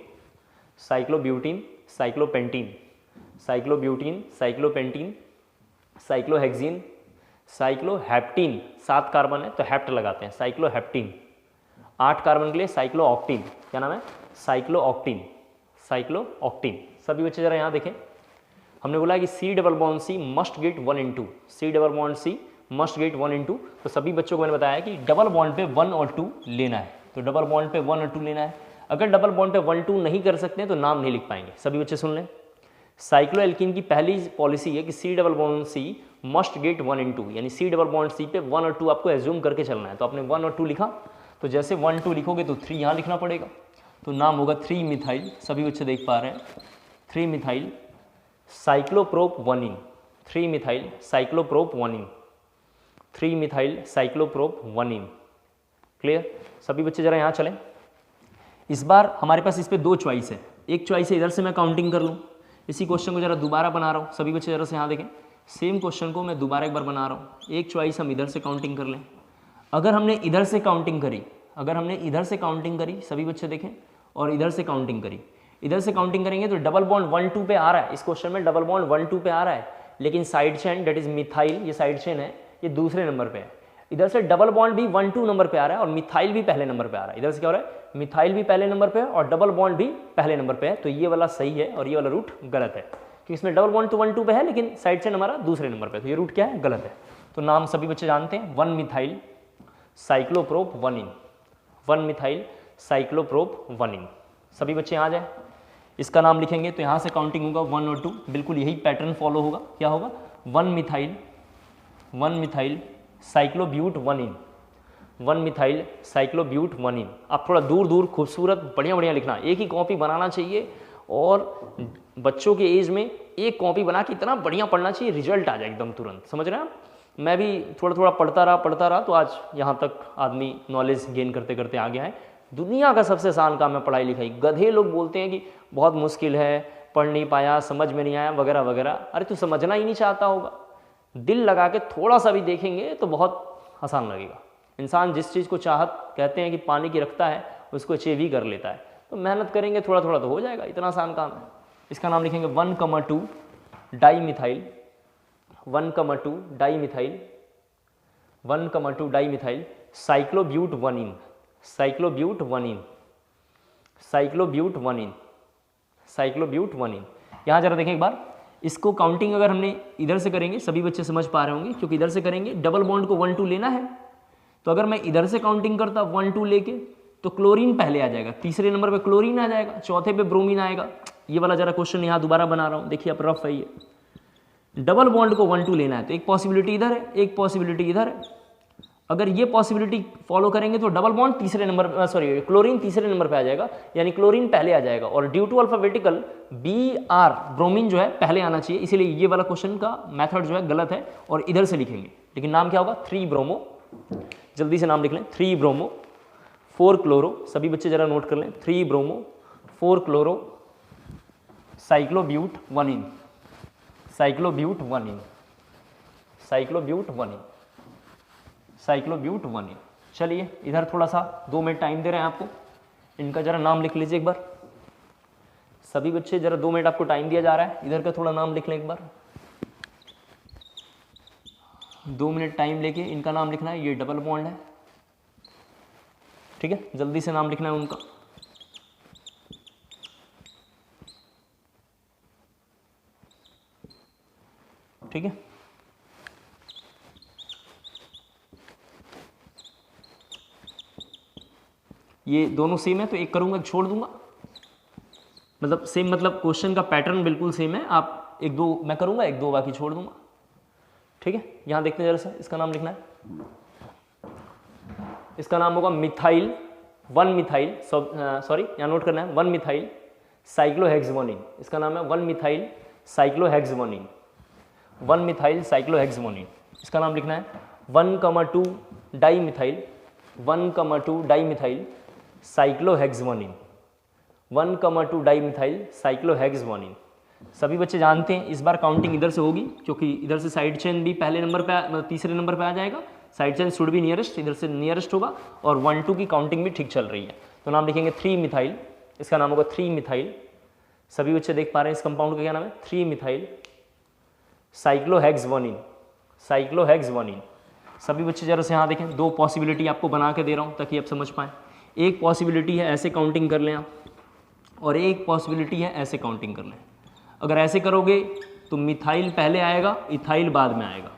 साइक्लोब्यूटीन, साइक्लोपेंटीन, साइक्लोब्यूटीन, साइक्लोपेंटीन, साइक्लोहेक्सीन, साइक्लोहेप्टीन। 7 कार्बन है तो हेप्ट लगाते हैं, साइक्लोहेप्टीन। 8 कार्बन के लिए साइक्लोऑक्टीन, क्या नाम है, साइक्लोऑक्टीन, साइक्लोऑक्टीन। सभी बच्चे जरा यहाँ देखें, हमने बोला कि C double bond C must get 1 इन 2, C double bond C must get 1 इन 2। तो सभी बच्चों को मैंने बताया कि डबल बॉन्ड पे 1 और 2 लेना है, तो डबल बॉन्ड पे 1 और 2 लेना है। अगर डबल बॉन्ड पे 1 2 नहीं कर सकते हैं तो नाम नहीं लिख पाएंगे। सभी बच्चे सुन लें, साइक्लोएल्कीन की पहली पॉलिसी है कि C double bond C must get 1 इन 2, यानी C डबल बॉन्ड C पे 1 और 2 आपको एज्यूम करके चलना है। तो आपने 1 और 2 लिखा, तो जैसे 1 2 लिखोगे तो 3 यहाँ लिखना पड़ेगा, तो नाम होगा 3 मिथाइल। सभी बच्चे देख पा रहे हैं, 3 मिथाइल साइक्लोप्रोप 1 इन, 3 मिथाइल साइक्लोप्रोप 1 इन, 3 मिथाइल साइक्लोप्रोप 1 इन। क्लियर? सभी बच्चे जरा यहाँ चलें। इस बार हमारे पास इस पे 2 चॉइस है, एक चॉइस है इधर से मैं काउंटिंग कर लूँ। इसी क्वेश्चन को जरा दोबारा बना रहा हूँ, सभी बच्चे जरा से यहाँ देखें, सेम क्वेश्चन को मैं दोबारा एक बार बना रहा हूँ। एक चॉइस हम इधर से काउंटिंग कर लें। अगर हमने इधर से काउंटिंग करी, अगर हमने इधर से काउंटिंग करी, सभी बच्चे देखें, और इधर से काउंटिंग करी, इधर से काउंटिंग करेंगे तो डबल बॉन्ड 1 2 पे आ रहा है। इस क्वेश्चन में डबल बॉन्ड 1 2 पे आ रहा है, लेकिन side chain that is methyl, ये साइड चेन है, ये दूसरे नंबर पे है। इधर से डबल बॉन्ड भी 1 2 नंबर पे आ रहा है और मिथाइल भी पहले नंबर पे आ रहा है। इधर से क्या हो रहा है, मिथाइल भी पहले नंबर पे है और डबल बॉन्ड भी पहले नंबर पे है। तो ये वाला सही है और ये वाला रूट गलत है, क्योंकि इसमें डबल बॉन्ड तो 1 2 पे है लेकिन साइड चेन हमारा दूसरे नंबर पे, तो ये रूट क्या है, गलत है। तो नाम सभी बच्चे जानते हैं, 1 मिथाइल साइक्लोप्रोप 1 इन, 1 मिथाइल साइक्लोप्रोप 1 इन। सभी बच्चे यहाँ जाए, इसका नाम लिखेंगे तो यहाँ से काउंटिंग होगा 1 और 2, बिल्कुल यही पैटर्न फॉलो होगा। क्या होगा, 1 मिथाइल साइक्लोब्यूट 1 इन, 1 मिथाइल साइक्लोब्यूट 1 इन। आप थोड़ा दूर दूर खूबसूरत बढ़िया बढ़िया लिखना, एक ही कॉपी बनाना चाहिए और बच्चों के एज में एक कॉपी बना के इतना बढ़िया पढ़ना चाहिए, रिजल्ट आ जाए एकदम तुरंत। समझ रहे हैं आप? मैं भी थोड़ा थोड़ा पढ़ता रहा तो आज यहाँ तक आदमी नॉलेज गेन करते करते आ गया है। दुनिया का सबसे आसान काम है पढ़ाई लिखाई। गधे लोग बोलते हैं कि बहुत मुश्किल है, पढ़ नहीं पाया, समझ में नहीं आया वगैरह वगैरह। अरे तू समझना ही नहीं चाहता होगा, दिल लगा के थोड़ा सा भी देखेंगे तो बहुत आसान लगेगा। इंसान जिस चीज़ को चाहत कहते हैं कि पानी की रखता है, उसको अचीव ही कर लेता है। तो मेहनत करेंगे थोड़ा थोड़ा तो हो जाएगा, इतना आसान काम है। इसका नाम लिखेंगे 1,2 डाईमिथाइल, 1,2 डाईमिथाइल, 1,2 डाईमिथाइल साइक्लोब्यूट 1 इन, साइक्लोब्यूट 1 इन, साइक्लोब्यूट 1 इन, साइक्लोब्यूट 1 इन। यहाँ जरा देखें एक बार, इसको काउंटिंग अगर हमने इधर से करेंगे, सभी बच्चे समझ पा रहे होंगे, क्योंकि इधर से करेंगे डबल बॉन्ड को 1 2 लेना है। तो अगर मैं इधर से काउंटिंग करता 1 2 लेके, तो क्लोरीन पहले आ जाएगा, तीसरे नंबर पे क्लोरीन आ जाएगा, चौथे पे ब्रोमीन आएगा। ये वाला जरा क्वेश्चन यहाँ दोबारा बना रहा हूँ, देखिए आप रफ है ये। डबल बॉन्ड को 1 2 लेना है तो एक पॉसिबिलिटी इधर है, एक पॉसिबिलिटी इधर है। अगर ये पॉसिबिलिटी फॉलो करेंगे तो डबल बॉन्ड तीसरे नंबर, क्लोरीन तीसरे नंबर पे आ जाएगा, यानी क्लोरीन पहले आ जाएगा। और due to alphabetical BR bromine जो है पहले आना चाहिए, इसीलिए ये वाला क्वेश्चन का मेथड जो है गलत है और इधर से लिखेंगे। लेकिन नाम क्या होगा, 3 ब्रोमो, जल्दी से नाम लिख लें, 3 ब्रोमो 4 क्लोरो। सभी बच्चे जरा नोट कर लें, 3 ब्रोमो 4 क्लोरो साइक्लोब्यूट 1 इन, साइक्लोब्यूट 1 इन, साइक्लोब्यूट 1 इन, साइक्लोब्यूट 1 इन। चलिए इधर थोड़ा सा 2 मिनट टाइम दे रहे हैं आपको, इनका जरा नाम लिख लीजिए एक बार। सभी बच्चे जरा 2 मिनट आपको टाइम दिया जा रहा है, इधर का थोड़ा नाम लिख लें एक बार। 2 मिनट टाइम लेके इनका नाम लिखना है। ये डबल बॉन्ड है, ठीक है, जल्दी से नाम लिखना है उनका। ठीक है, ये दोनों सेम है तो एक करूंगा, एक छोड़ दूंगा, मतलब सेम, मतलब क्वेश्चन का पैटर्न बिल्कुल सेम है। आप 1 2 मैं करूंगा, 1 2 बाकी छोड़ दूंगा, ठीक ठीक है, यहाँ देखते हैं जरा सा, इसका नाम लिखना है, इसका नाम होगा मिथाइल 1 मिथाइल, सॉरी यहाँ नोट करना है 1 मिथाइल साइक्लोहेक्सामोनिन, इसका नाम है 1 मिथाइल साइक्लोहेक्सामोनिन, 1 मिथाइल साइक्लोहेक्सामोनिन, इसका नाम लिखना है 1,2 डाईमिथाइल 1,2 डाईमिथाइल साइक्लोहेक्सामोनिन, 1,2 डाईमिथाइल साइक्लोहेक्सामोनिन। सभी बच्चे जानते हैं इस बार काउंटिंग इधर से होगी, क्योंकि इधर से साइड चेन भी पहले नंबर पे मतलब तीसरे नंबर पे आ जाएगा, साइड चेन शुड भी नियरेस्ट, इधर से नियरेस्ट होगा, और 1 2 की काउंटिंग भी ठीक चल रही है। तो नाम लिखेंगे 3 मिथाइल, इसका नाम होगा 3 मिथाइल। सभी बच्चे देख पा रहे हैं इस कंपाउंड का क्या नाम है, 3 मिथाइल साइक्लोहेक्सामोनिन, साइक्लोहेक्सामोनिन। सभी बच्चे जरा से यहाँ देखें, 2 पॉसिबिलिटी आपको बना के दे रहा हूँ ताकि आप समझ पाएँ। एक पॉसिबिलिटी है ऐसे काउंटिंग कर लें आप, और एक पॉसिबिलिटी है ऐसे काउंटिंग कर लें। अगर ऐसे करोगे तो मिथाइल पहले आएगा, इथाइल बाद में आएगा,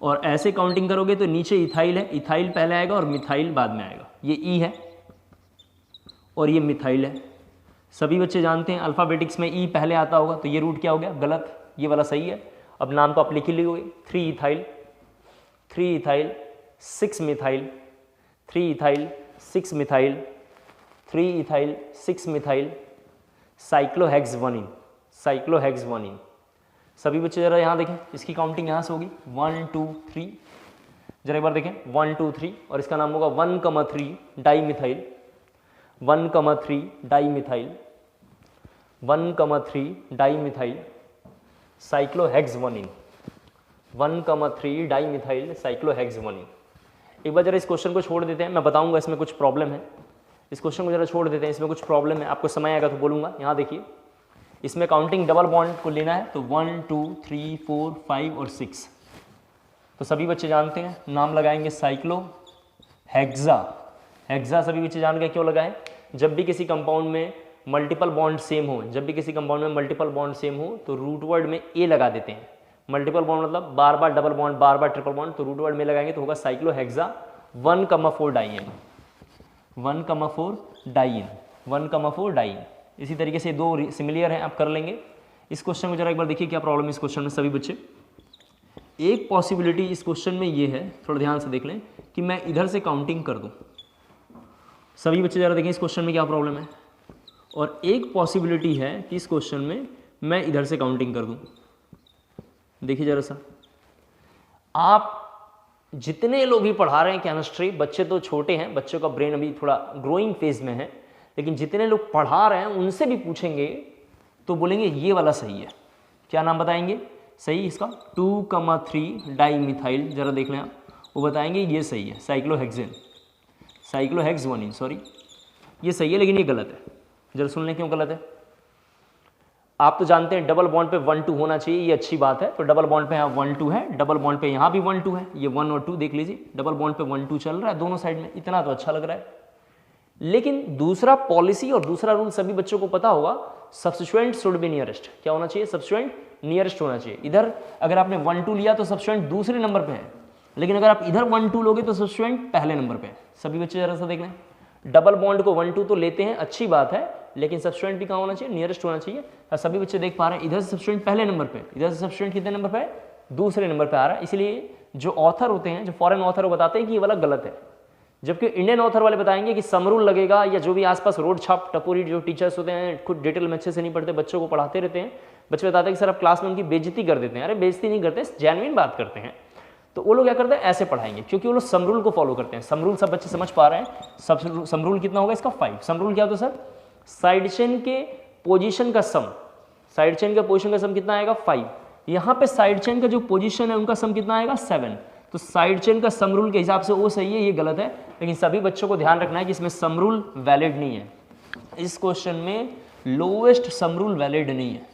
और ऐसे काउंटिंग करोगे तो नीचे इथाइल है, इथाइल पहले आएगा और मिथाइल बाद में आएगा। ये ई है और ये मिथाइल है। सभी बच्चे जानते हैं अल्फ़ाबेटिक्स में ई पहले आता होगा, तो ये रूट क्या हो गया, गलत, ये वाला सही है। अब नाम तो आप लिख ही लोगे, 3 ethyl 3 ethyl 6 methyl 3 ethyl 6 methyl 3 ethyl 6 methyl साइक्लोहेक्सामोनिन, साइक्लोहेक्सामोनिन। सभी बच्चे जरा यहाँ देखें, इसकी काउंटिंग यहाँ से होगी 1 2 3, जरा एक बार देखें 1 2 3, और इसका नाम होगा 1,3 डाईमिथाइल 1,3 डाईमिथाइल 1,3 डाईमिथाइल साइक्लोहेक्सामोनिन 1,3 डाईमिथाइल साइक्लोहेक्सामोनिन। एक बार जरा इस क्वेश्चन को छोड़ देते हैं, मैं बताऊंगा इसमें कुछ प्रॉब्लम है। इस क्वेश्चन को जरा छोड़ देते हैं, इसमें कुछ प्रॉब्लम है, आपको समय आएगा तो बोलूँगा। यहाँ देखिए, इसमें काउंटिंग डबल बॉन्ड को लेना है, तो 1 2 3 4 5 और 6। तो सभी बच्चे जानते हैं, नाम लगाएंगे साइक्लो हेक्सा। हेक्सा सभी बच्चे जान गए क्यों लगाएं, जब भी किसी कंपाउंड में मल्टीपल बॉन्ड सेम हो, जब भी किसी कंपाउंड में मल्टीपल बॉन्ड सेम हो तो रूट वर्ड में ए लगा देते हैं। मल्टीपल बॉन्ड मतलब बार बार डबल बॉन्ड, बार बार ट्रिपल बॉन्ड, तो रूट वर्ड में लगाएंगे तो होगा साइक्लोहेक्सा 1,4 डाइइन 1,4 डाइइन 1,4 डाइइन। इसी तरीके से 2 सिमिलियर हैं, आप कर लेंगे। इस क्वेश्चन को जरा एक बार देखिए क्या प्रॉब्लम है इस क्वेश्चन में सभी बच्चे। एक पॉसिबिलिटी इस क्वेश्चन में ये है, थोड़ा ध्यान से देख लें, कि मैं इधर से काउंटिंग कर दूं। सभी बच्चे जरा देखें इस क्वेश्चन में क्या प्रॉब्लम है। और एक पॉसिबिलिटी है कि इस क्वेश्चन में मैं इधर से काउंटिंग कर दूं। देखिए जरा सा, आप जितने लोग भी पढ़ा रहे हैं केमिस्ट्री, बच्चे तो छोटे हैं, बच्चों का ब्रेन अभी थोड़ा ग्रोइंग फेज में है, लेकिन जितने लोग पढ़ा रहे हैं उनसे भी पूछेंगे तो बोलेंगे ये वाला सही है। क्या नाम बताएंगे सही इसका, 2,3 डाईमिथाइल, जरा देख लें आप, वो बताएंगे ये सही है, साइक्लोहेक्सामोनिन, सॉरी ये सही है, लेकिन ये गलत है। जरा सुन लें क्यों गलत है। आप तो जानते हैं डबल बॉन्ड पे 1 2 होना चाहिए, ये अच्छी बात है, तो डबल बॉन्ड पे यहाँ 1 2 है, डबल बॉन्ड पे यहाँ भी 1 2 है, ये 1 और 2 देख लीजिए, डबल बॉन्ड पे 1 2 चल रहा है दोनों साइड में, इतना तो अच्छा लग रहा है। लेकिन दूसरा पॉलिसी और दूसरा रूल सभी बच्चों को पता होगा, सब्स्टिट्यूएंट शुड बी नियरेस्ट। क्या होना चाहिए, सब्स्टिट्यूएंट नियरेस्ट होना चाहिए। इधर अगर आपने 1 2 लिया तो सब्स्टिट्यूएंट दूसरे नंबर पे है, लेकिन अगर आप इधर 1 2 लोगे तो सब्स्टिट्यूएंट पहले नंबर पे है। सभी बच्चे जरा सा देख लें, डबल बॉन्ड को 1 2 तो लेते हैं, अच्छी बात है, लेकिन सब्स्टिट्यूएंट भी कहाँ होना चाहिए, नियरेस्ट होना चाहिए। सभी बच्चे देख पा रहे हैं इधर से सब्स्टिट्यूएंट पहले नंबर पे, इधर से सब्स्टिट्यूएंट कितने नंबर पे, दूसरे नंबर पे आ रहा है। इसलिए जो ऑथर होते हैं, जो फॉरेन ऑथर, वो बताते हैं कि ये वाला गलत है, जबकि इंडियन ऑथर वाले बताएंगे कि समरूल लगेगा, या जो भी आसपास रोड छाप टपोरी जो टीचर्स होते हैं, खुद डिटेल में अच्छे से नहीं पढ़ते, बच्चों को पढ़ाते रहते हैं, बच्चे बताते हैं कि सर आप क्लास में उनकी बेइज्जती कर देते हैं। अरे बेइज्जती नहीं करते, जेन्युइन बात करते हैं। तो वो लोग क्या करते हैं, ऐसे पढ़ाएंगे, क्योंकि वो लोग समरूल को फॉलो करते हैं। समरूल सब बच्चे समझ पा रहे हैं, समरूल कितना होगा इसका 5। समरूल क्या होता है सर, साइड चेन के पोजीशन का सम, साइड चेन का पोजीशन का सम कितना आएगा 5। यहाँ पे साइड चेन का जो पोजीशन है उनका सम कितना आएगा 7। तो साइड चेन का सम रूल के हिसाब से वो सही है, ये गलत है। लेकिन सभी बच्चों को ध्यान रखना है कि इसमें सम रूल वैलिड नहीं है। इस क्वेश्चन में लोएस्ट सम रूल वैलिड नहीं है।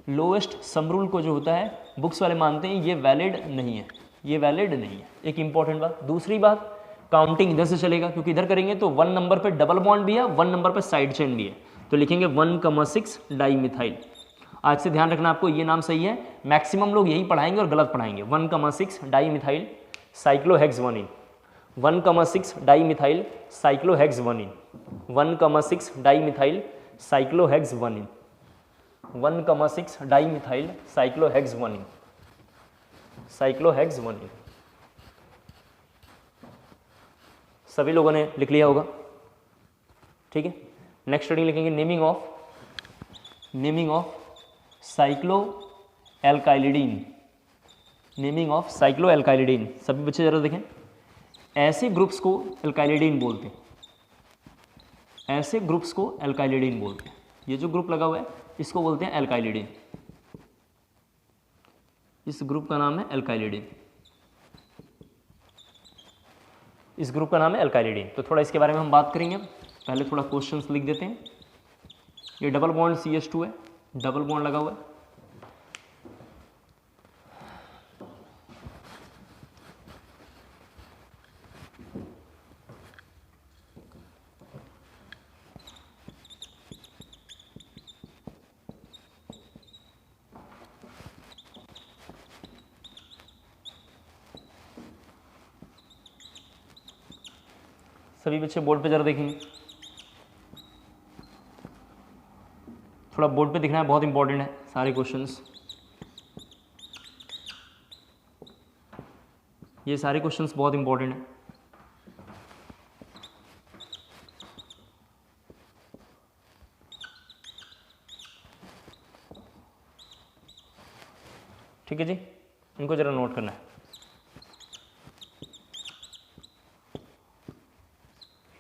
लोएस्ट सम रूल को जो होता है बुक्स वाले मानते हैं ये वैलिड नहीं है, ये वैलिड नहीं है। एक इंपॉर्टेंट बात। दूसरी बात, काउंटिंग इधर से चलेगा, क्योंकि इधर करेंगे तो 1 नंबर पे डबल बॉन्ड भी है, 1 नंबर पे साइड चेन भी है, तो लिखेंगे 1,6 डाईमिथाइल। आज से ध्यान रखना आपको, ये नाम सही है। मैक्सिमम लोग यही पढ़ाएंगे और गलत पढ़ाएंगे। 1,6 डाईमिथाइल साइक्लोहेक्सामोनिन, 1,6 डाईमिथाइल साइक्लोहेक्सामोनिन, 1,6 डाईमिथाइल साइक्लोहेक्सामोनिन, 1,6 डाईमिथाइल साइक्लोहेक्सामोनिन। साइक्लोहेक्स-1। सभी लोगों ने लिख लिया होगा, ठीक है। नेक्स्ट हेडिंग लिखेंगे naming of cycloalkylidene. Naming of cycloalkylidene. सभी बच्चे जरा देखें, ऐसे ग्रुप्स को एल्काइलिडीन बोलते हैं, ऐसे ग्रुप्स को एल्काइलिडीन बोलते हैं। ये जो ग्रुप लगा हुआ है इसको बोलते हैं एल्काइलिडीन, इस ग्रुप का नाम है एल्काइलिडीन, इस ग्रुप का नाम है एल्काइलिडीन। तो थोड़ा इसके बारे में हम बात करेंगे। पहले थोड़ा क्वेश्चंस लिख देते हैं। ये डबल बॉन्ड CH2 है, डबल बॉन्ड लगा हुआ है। सभी बच्चे बोर्ड पे जरा देखेंगे, थोड़ा बोर्ड पे दिखना है, बहुत इंपॉर्टेंट है सारे क्वेश्चंस। ये सारे क्वेश्चंस बहुत इंपॉर्टेंट है। ठीक है जी, इनको जरा नोट करना है।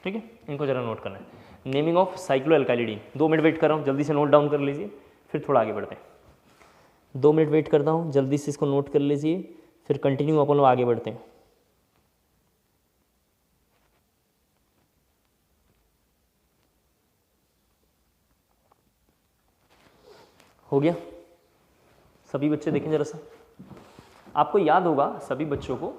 ठीक है, इनको जरा नोट करना है। Naming of cycloalkylidene. 2 minute wait कर रहा हूँ, जल्दी से नोट डाउन कर लीजिए, फिर थोड़ा आगे बढ़ते हैं। 2 मिनट वेट करता हूँ, जल्दी से इसको नोट कर लीजिए, फिर कंटिन्यू अपन लोग आगे बढ़ते हैं। हो गया? सभी बच्चे देखें जरा सा। आपको याद होगा सभी बच्चों को,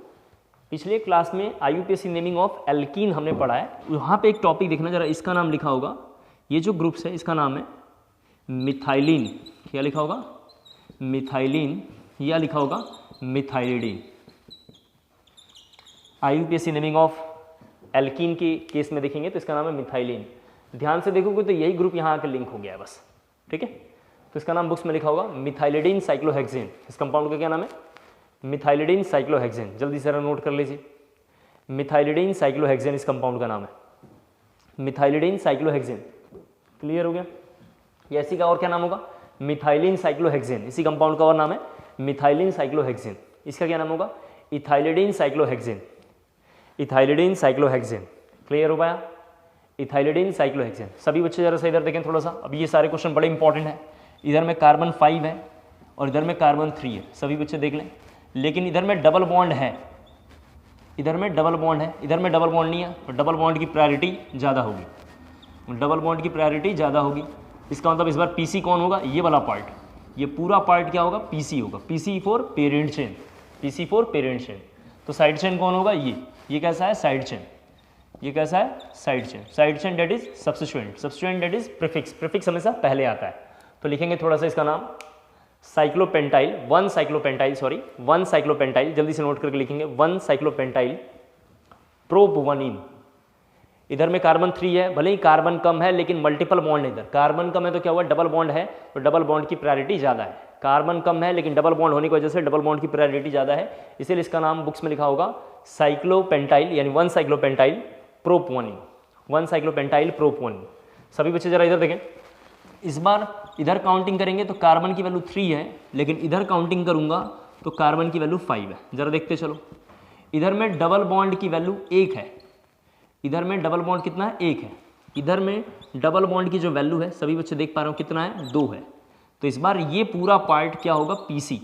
पिछले क्लास में IUPAC नेमिंग ऑफ एल्कीन हमने पढ़ा है। वहाँ पे एक टॉपिक देखना जरा, इसका नाम लिखा होगा, ये जो ग्रुप्स है इसका नाम है मिथाइलिन। क्या लिखा होगा? मिथाइलिन। या लिखा होगा methylidene. IUPAC naming of alkene के केस में देखेंगे तो इसका नाम है मिथाइलिन। ध्यान से देखोगे तो यही ग्रुप यहाँ आकर लिंक हो गया है बस। ठीक है, तो इसका नाम बुक्स में लिखा होगा मिथाइलिडीन साइक्लोहेक्सेन। इस कंपाउंड का क्या नाम है? Methylidene cyclohexane. जल्दी से नोट कर लीजिए, मिथाइलिडीन साइक्लोहेक्सेन इस कंपाउंड का नाम है, मिथाइलिडीन साइक्लोहेक्सेन। क्लियर हो गया? या इसी का और क्या नाम होगा? Methylene cyclohexane. इसी कंपाउंड का और नाम है मिथाइलिन साइक्लोहेक्सेन। इसका क्या नाम होगा? Ethylidene cyclohexane, ethylidene cyclohexane. Clear हो पाया? Ethylidene cyclohexane. सभी बच्चे जरा सा इधर देखें थोड़ा सा। अब ये सारे क्वेश्चन बड़े इंपॉर्टेंट है। इधर में कार्बन 5 है और इधर में कार्बन 3 है, सभी बच्चे देख लें। लेकिन इधर में डबल बॉन्ड है, इधर में डबल बॉन्ड है, इधर में डबल बॉन्ड नहीं है, तो डबल बॉन्ड की प्रायोरिटी ज़्यादा होगी, डबल बॉन्ड की प्रायोरिटी ज़्यादा होगी। इसका मतलब इस बार PC कौन होगा? ये वाला पार्ट, ये पूरा पार्ट क्या होगा? PC होगा। PC for parent chain, PC for parent chain. तो साइड चेन कौन होगा? ये कैसा है? Side chain. ये कैसा है? Side chain. Side chain that is substituent, substituent that is prefix, prefix हमेशा पहले आता है। तो लिखेंगे थोड़ा सा इसका नाम साइक्लोपेंटाइल, 1 साइक्लोपेंटाइल। जल्दी से नोट करके लिखेंगे 1 साइक्लोपेंटाइल प्रोपवनिन। इधर में कार्बन 3 है, भले ही कार्बन कम है लेकिन मल्टीपल बॉन्ड है। इधर कार्बन कम है तो क्या हुआ? डबल बॉन्ड है, तो डबल बॉन्ड की प्रायोरिटी ज़्यादा है। कार्बन कम है लेकिन डबल बॉन्ड होने की वजह से डबल बॉन्ड की प्रायोरिटी ज़्यादा है, इसीलिए इसका नाम बुक्स में लिखा होगा साइक्लोपेंटाइल, यानी 1 साइक्लोपेंटाइल प्रोपवनिन, 1 साइक्लोपेंटाइल प्रोपवनिन। सभी बच्चे जरा इधर देखें। इस बार इधर काउंटिंग करेंगे तो कार्बन की वैल्यू 3 है, लेकिन इधर काउंटिंग करूंगा तो कार्बन की वैल्यू 5 है। जरा देखते चलो। इधर में डबल बॉन्ड की वैल्यू 1 है, इधर में डबल बॉन्ड कितना है? 1 है। इधर में डबल बॉन्ड की जो वैल्यू है, सभी बच्चे देख पा रहे हो कितना है? 2 है। तो इस बार ये पूरा पार्ट क्या होगा? PC।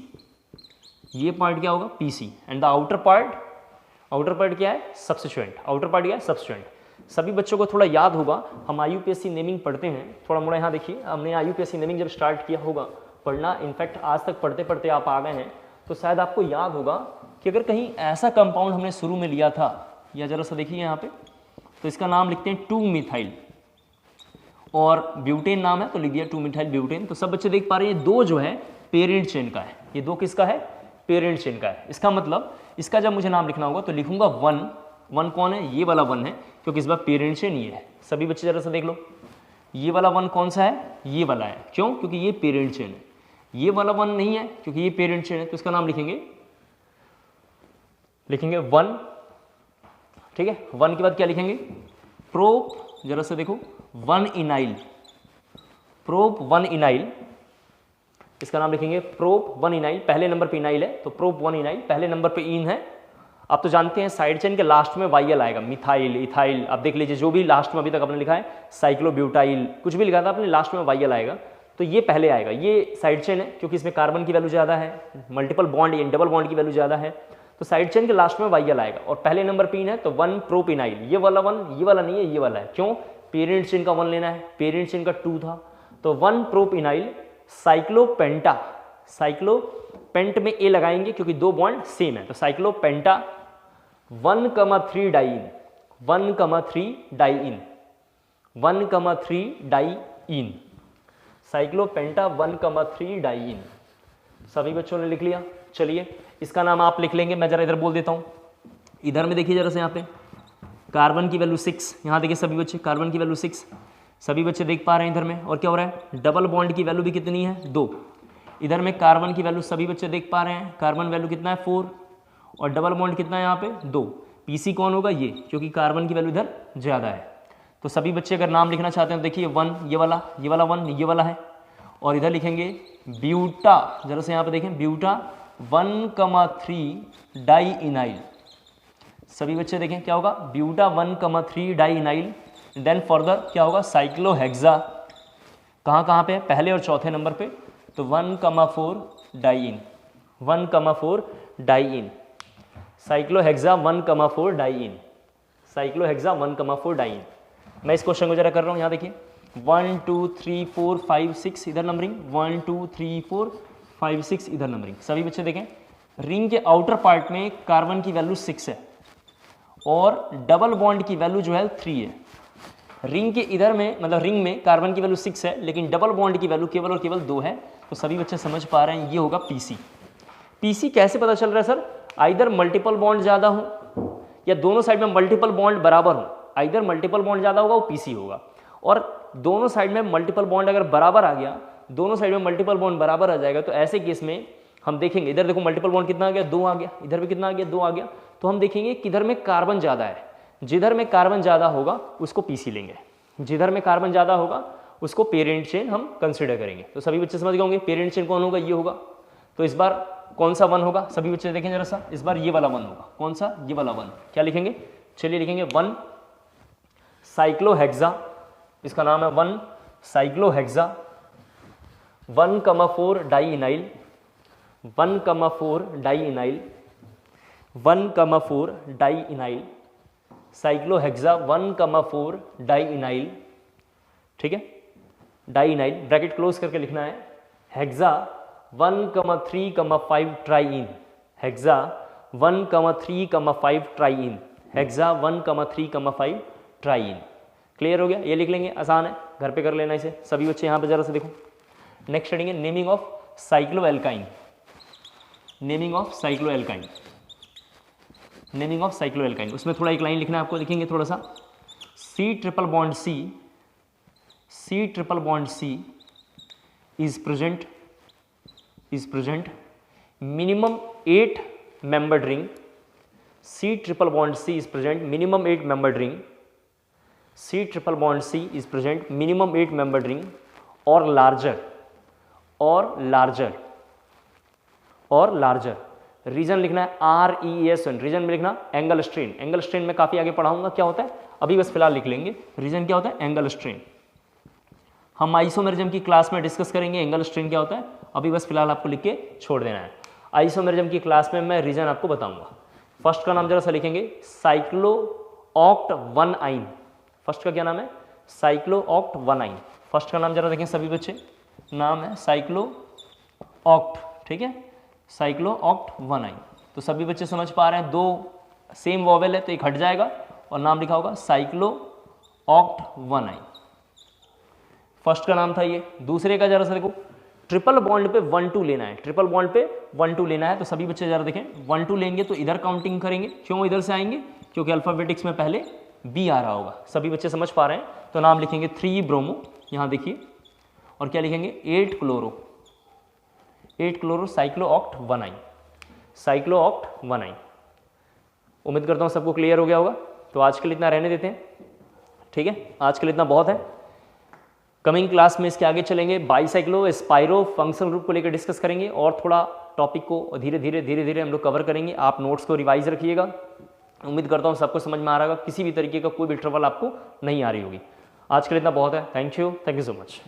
ये पार्ट क्या होगा? PC। And the outer part क्या है? सब्स्टिट्यूएंट। आउटर पार्ट क्या है? सब्स्टिट्यूएंट। सभी बच्चों को थोड़ा याद होगा, हम IUPAC नेमिंग पढ़ते हैं। थोड़ा मोड़ा यहाँ देखिए, हमने IUPAC नेमिंग जब स्टार्ट किया होगा पढ़ना, इनफैक्ट आज तक पढ़ते पढ़ते आप आ गए हैं, तो शायद आपको याद होगा कि अगर कहीं ऐसा कंपाउंड हमने शुरू में लिया था, या जरा सा देखिए यहाँ पे, तो इसका नाम लिखते हैं 2 मिथाइल और ब्यूटेन नाम है तो लिख दिया 2 मिथाइल ब्यूटेन। तो सब बच्चे देख पा रहे हैं, ये 2 जो है पेरेंट चेन का है, ये 2 किसका है? पेरेंट चेन का है। इसका मतलब इसका जब मुझे नाम लिखना होगा तो लिखूंगा 1 कौन है? ये वाला 1 है, क्योंकि इस बार पेरेंट चेन ये है। सभी बच्चे जरा सा देख लो, ये वाला 1 कौन सा है? ये वाला है। क्यों? क्योंकि ये पेरेंट चेन है। ये वाला 1 नहीं है क्योंकि ये पेरेंट चेन है, तो इसका नाम लिखेंगे लिखेंगे 1, ठीक है। 1 के बाद क्या लिखेंगे, प्रोप, जरा से देखो 1 इनाइल, प्रोप 1 इनाइल, इसका नाम लिखेंगे प्रोप 1 इनाइल, पहले नंबर पे इनाइल है तो प्रोप 1 इनाइल, पहले नंबर पे इन है। आप तो जानते हैं साइड चेन के लास्ट में वाइयल आएगा, मिथाइल, इथाइल, आप देख लीजिए जो भी लास्ट में अभी तक आपने लिखा है, साइक्लोब्यूटाइल, कुछ भी लिखा था आपने लास्ट में वाइयल आएगा, तो ये पहले आएगा। ये साइड चेन है क्योंकि इसमें कार्बन की वैल्यू ज़्यादा है, मल्टीपल बॉन्ड या डबल बॉन्ड की वैल्यू ज़्यादा है, तो साइड चेन के लास्ट में वाइयल आएगा। और पहले नंबर पे इन है तो 1 प्रोपिनाइल, ये वाला 1, ये वाला नहीं है, ये वाला है। क्यों, पेरेंट चेन का 1 लेना है, पेरेंट चेन का 2 था, तो 1 प्रोपिनाइल साइक्लोपेंटा, साइक्लोपेंट में ए लगाएंगे क्योंकि 2 बॉन्ड सेम है, तो cyclopenta 1,3 diene, 1,3 diene, 1,3 diene, cyclopenta 1,3 diene. सभी बच्चों ने लिख लिया। चलिए इसका नाम आप लिख लेंगे, मैं जरा इधर बोल देता हूं। इधर में देखिए जरा से, यहाँ पे कार्बन की वैल्यू 6, यहाँ देखिए सभी बच्चे कार्बन की वैल्यू 6, सभी बच्चे देख पा रहे हैं इधर में। और क्या हो रहा है, डबल बॉन्ड की वैल्यू भी कितनी है, 2। इधर में कार्बन की वैल्यू सभी बच्चे देख पा रहे हैं, कार्बन वैल्यू कितना है 4, और डबल बॉन्ड कितना है यहाँ पे 2। पीसी कौन होगा, ये, क्योंकि कार्बन की वैल्यू इधर ज़्यादा है। तो सभी बच्चे अगर नाम लिखना चाहते हैं तो देखिए 1 ये वाला, ये वाला 1 ये वाला है, और इधर लिखेंगे ब्यूटा, जरा से यहाँ पे देखें ब्यूटा 1,3 डाई इनाइल। सभी बच्चे देखें क्या होगा, ब्यूटा 1,3 डाई इनाइल। देन फर्दर क्या होगा, साइक्लोहेक्सा, कहाँ कहाँ पे, पहले और चौथे नंबर पे, तो 1,4 डाइइन, 1,4 डाइइन, साइक्लोहेक्सा 1,4 डाइइन, साइक्लोहेक्सा 1,4 डाइइन। मैं इस क्वेश्चन को जरा कर रहा हूँ, यहाँ देखिए 1 2 3 4 5 6 इधर नंबरिंग, 1 2 3 4 5 6 इधर नंबरिंग। सभी बच्चे देखें रिंग के आउटर पार्ट में कार्बन की वैल्यू 6 है और डबल बॉन्ड की वैल्यू जो है 3 है। रिंग के इधर में, मतलब रिंग में कार्बन की वैल्यू 6 है लेकिन डबल बॉन्ड की वैल्यू केवल और केवल 2 है। तो सभी बच्चे समझ पा रहे हैं ये होगा पीसी। पीसी कैसे पता चल रहा है सर, आइदर मल्टीपल बॉन्ड ज़्यादा हो या दोनों साइड में मल्टीपल बॉन्ड बराबर हो, आइदर मल्टीपल बॉन्ड ज़्यादा होगा वो पीसी होगा। और दोनों साइड में मल्टीपल बॉन्ड अगर बराबर आ गया, दोनों साइड में मल्टीपल बॉन्ड बराबर आ जाएगा, तो ऐसे केस में हम देखेंगे, इधर देखो मल्टीपल बॉन्ड कितना आ गया, 2 आ गया, इधर भी कितना आ गया, 2 आ गया, तो हम देखेंगे किधर में कार्बन ज़्यादा है, जिधर में कार्बन ज़्यादा होगा उसको पीसी लेंगे, जिधर में कार्बन ज़्यादा होगा उसको पेरेंट चेन हम कंसिडर करेंगे। तो सभी बच्चे समझ गए होंगे पेरेंट चेन कौन होगा, ये होगा। तो इस बार कौन सा 1 होगा, सभी बच्चे देखें जरा सा, इस बार ये वाला 1 होगा। कौन सा, ये वाला 1। क्या लिखेंगे, चलिए लिखेंगे 1 साइक्लोहेक्सा, इसका नाम है 1 cyclohexa 1,4 dienyl, 1,4 dienyl, 1,4 dienyl, cyclohexa 1,4 dienyl, ठीक है, डाई इनाइल, ब्रैकेट क्लोज करके लिखना है। Hexa 1,3,5 triene, hexa 1,3,5 triene, hexa 1,3,5 triene. Clear हो गया, ये लिख लेंगे, आसान है, घर पे कर लेना इसे। सभी बच्चे यहाँ पे जरा से देखो। नेक्स्ट हेडिंग है naming of cyclo alkyne, naming of cyclo alkyne, naming of cyclo alkyne. उसमें थोड़ा एक लाइन लिखना है आपको, लिखेंगे थोड़ा सा, C triple bond C, C triple bond C is present minimum 8 membered ring, C triple bond C is present minimum 8 membered ring, C triple bond C is present minimum 8 membered ring और larger, और larger, और larger। Reason लिखना है REAS1, reason में लिखना angle strain, angle strain में काफ़ी आगे पढ़ाऊंगा क्या होता है, अभी बस फिलहाल लिख लेंगे रीजन क्या होता है, एंगल स्ट्रेन। हम आइसोमेरिज्म की क्लास में डिस्कस करेंगे एंगल स्ट्रेन क्या होता है, अभी बस फिलहाल आपको लिख के छोड़ देना है। आइसोमेरिज्म की क्लास में मैं रीजन आपको बताऊंगा। फर्स्ट का नाम जरा सा लिखेंगे, साइक्लोऑक्ट 1 आइन। फर्स्ट का क्या नाम है, साइक्लोऑक्ट 1 आइन। फर्स्ट का नाम जरा देखें सभी बच्चे, नाम है साइक्लोऑक्ट, ठीक है, साइक्लोऑक्ट 1 आइन। तो सभी बच्चे समझ पा रहे हैं, 2 सेम वॉवेल है तो एक हट जाएगा और नाम लिखा होगा साइक्लोऑक्ट 1 आइन। फर्स्ट का नाम था ये। दूसरे का जरा सा देखो, ट्रिपल बॉन्ड पे 1 2 लेना है, ट्रिपल बॉन्ड पे 1 2 लेना है। तो सभी बच्चे जरा देखें, 1 2 लेंगे तो इधर काउंटिंग करेंगे, क्यों इधर से आएंगे, क्योंकि अल्फाबेटिक्स में पहले बी आ रहा होगा। सभी बच्चे समझ पा रहे हैं, तो नाम लिखेंगे 3 ब्रोमो, यहाँ देखिए, और क्या लिखेंगे 8 क्लोरो, 8 क्लोरो साइक्लोऑक्ट 1 आइन, साइक्लोऑक्ट 1 आइन। उम्मीद करता हूँ सबको क्लियर हो गया होगा। तो आज के लिए इतना रहने देते हैं, ठीक है, आज के लिए इतना बहुत है। कमिंग क्लास में इसके आगे चलेंगे, बाईसाइक्लो स्पाइरो फंक्शनल ग्रुप को लेकर डिस्कस करेंगे और थोड़ा टॉपिक को धीरे धीरे हम लोग कवर करेंगे। आप नोट्स को रिवाइज रखिएगा। उम्मीद करता हूँ सबको समझ में आ रहा होगा, किसी भी तरीके का कोई भी ट्रबल आपको नहीं आ रही होगी। आज के लिए इतना बहुत है। Thank you so much.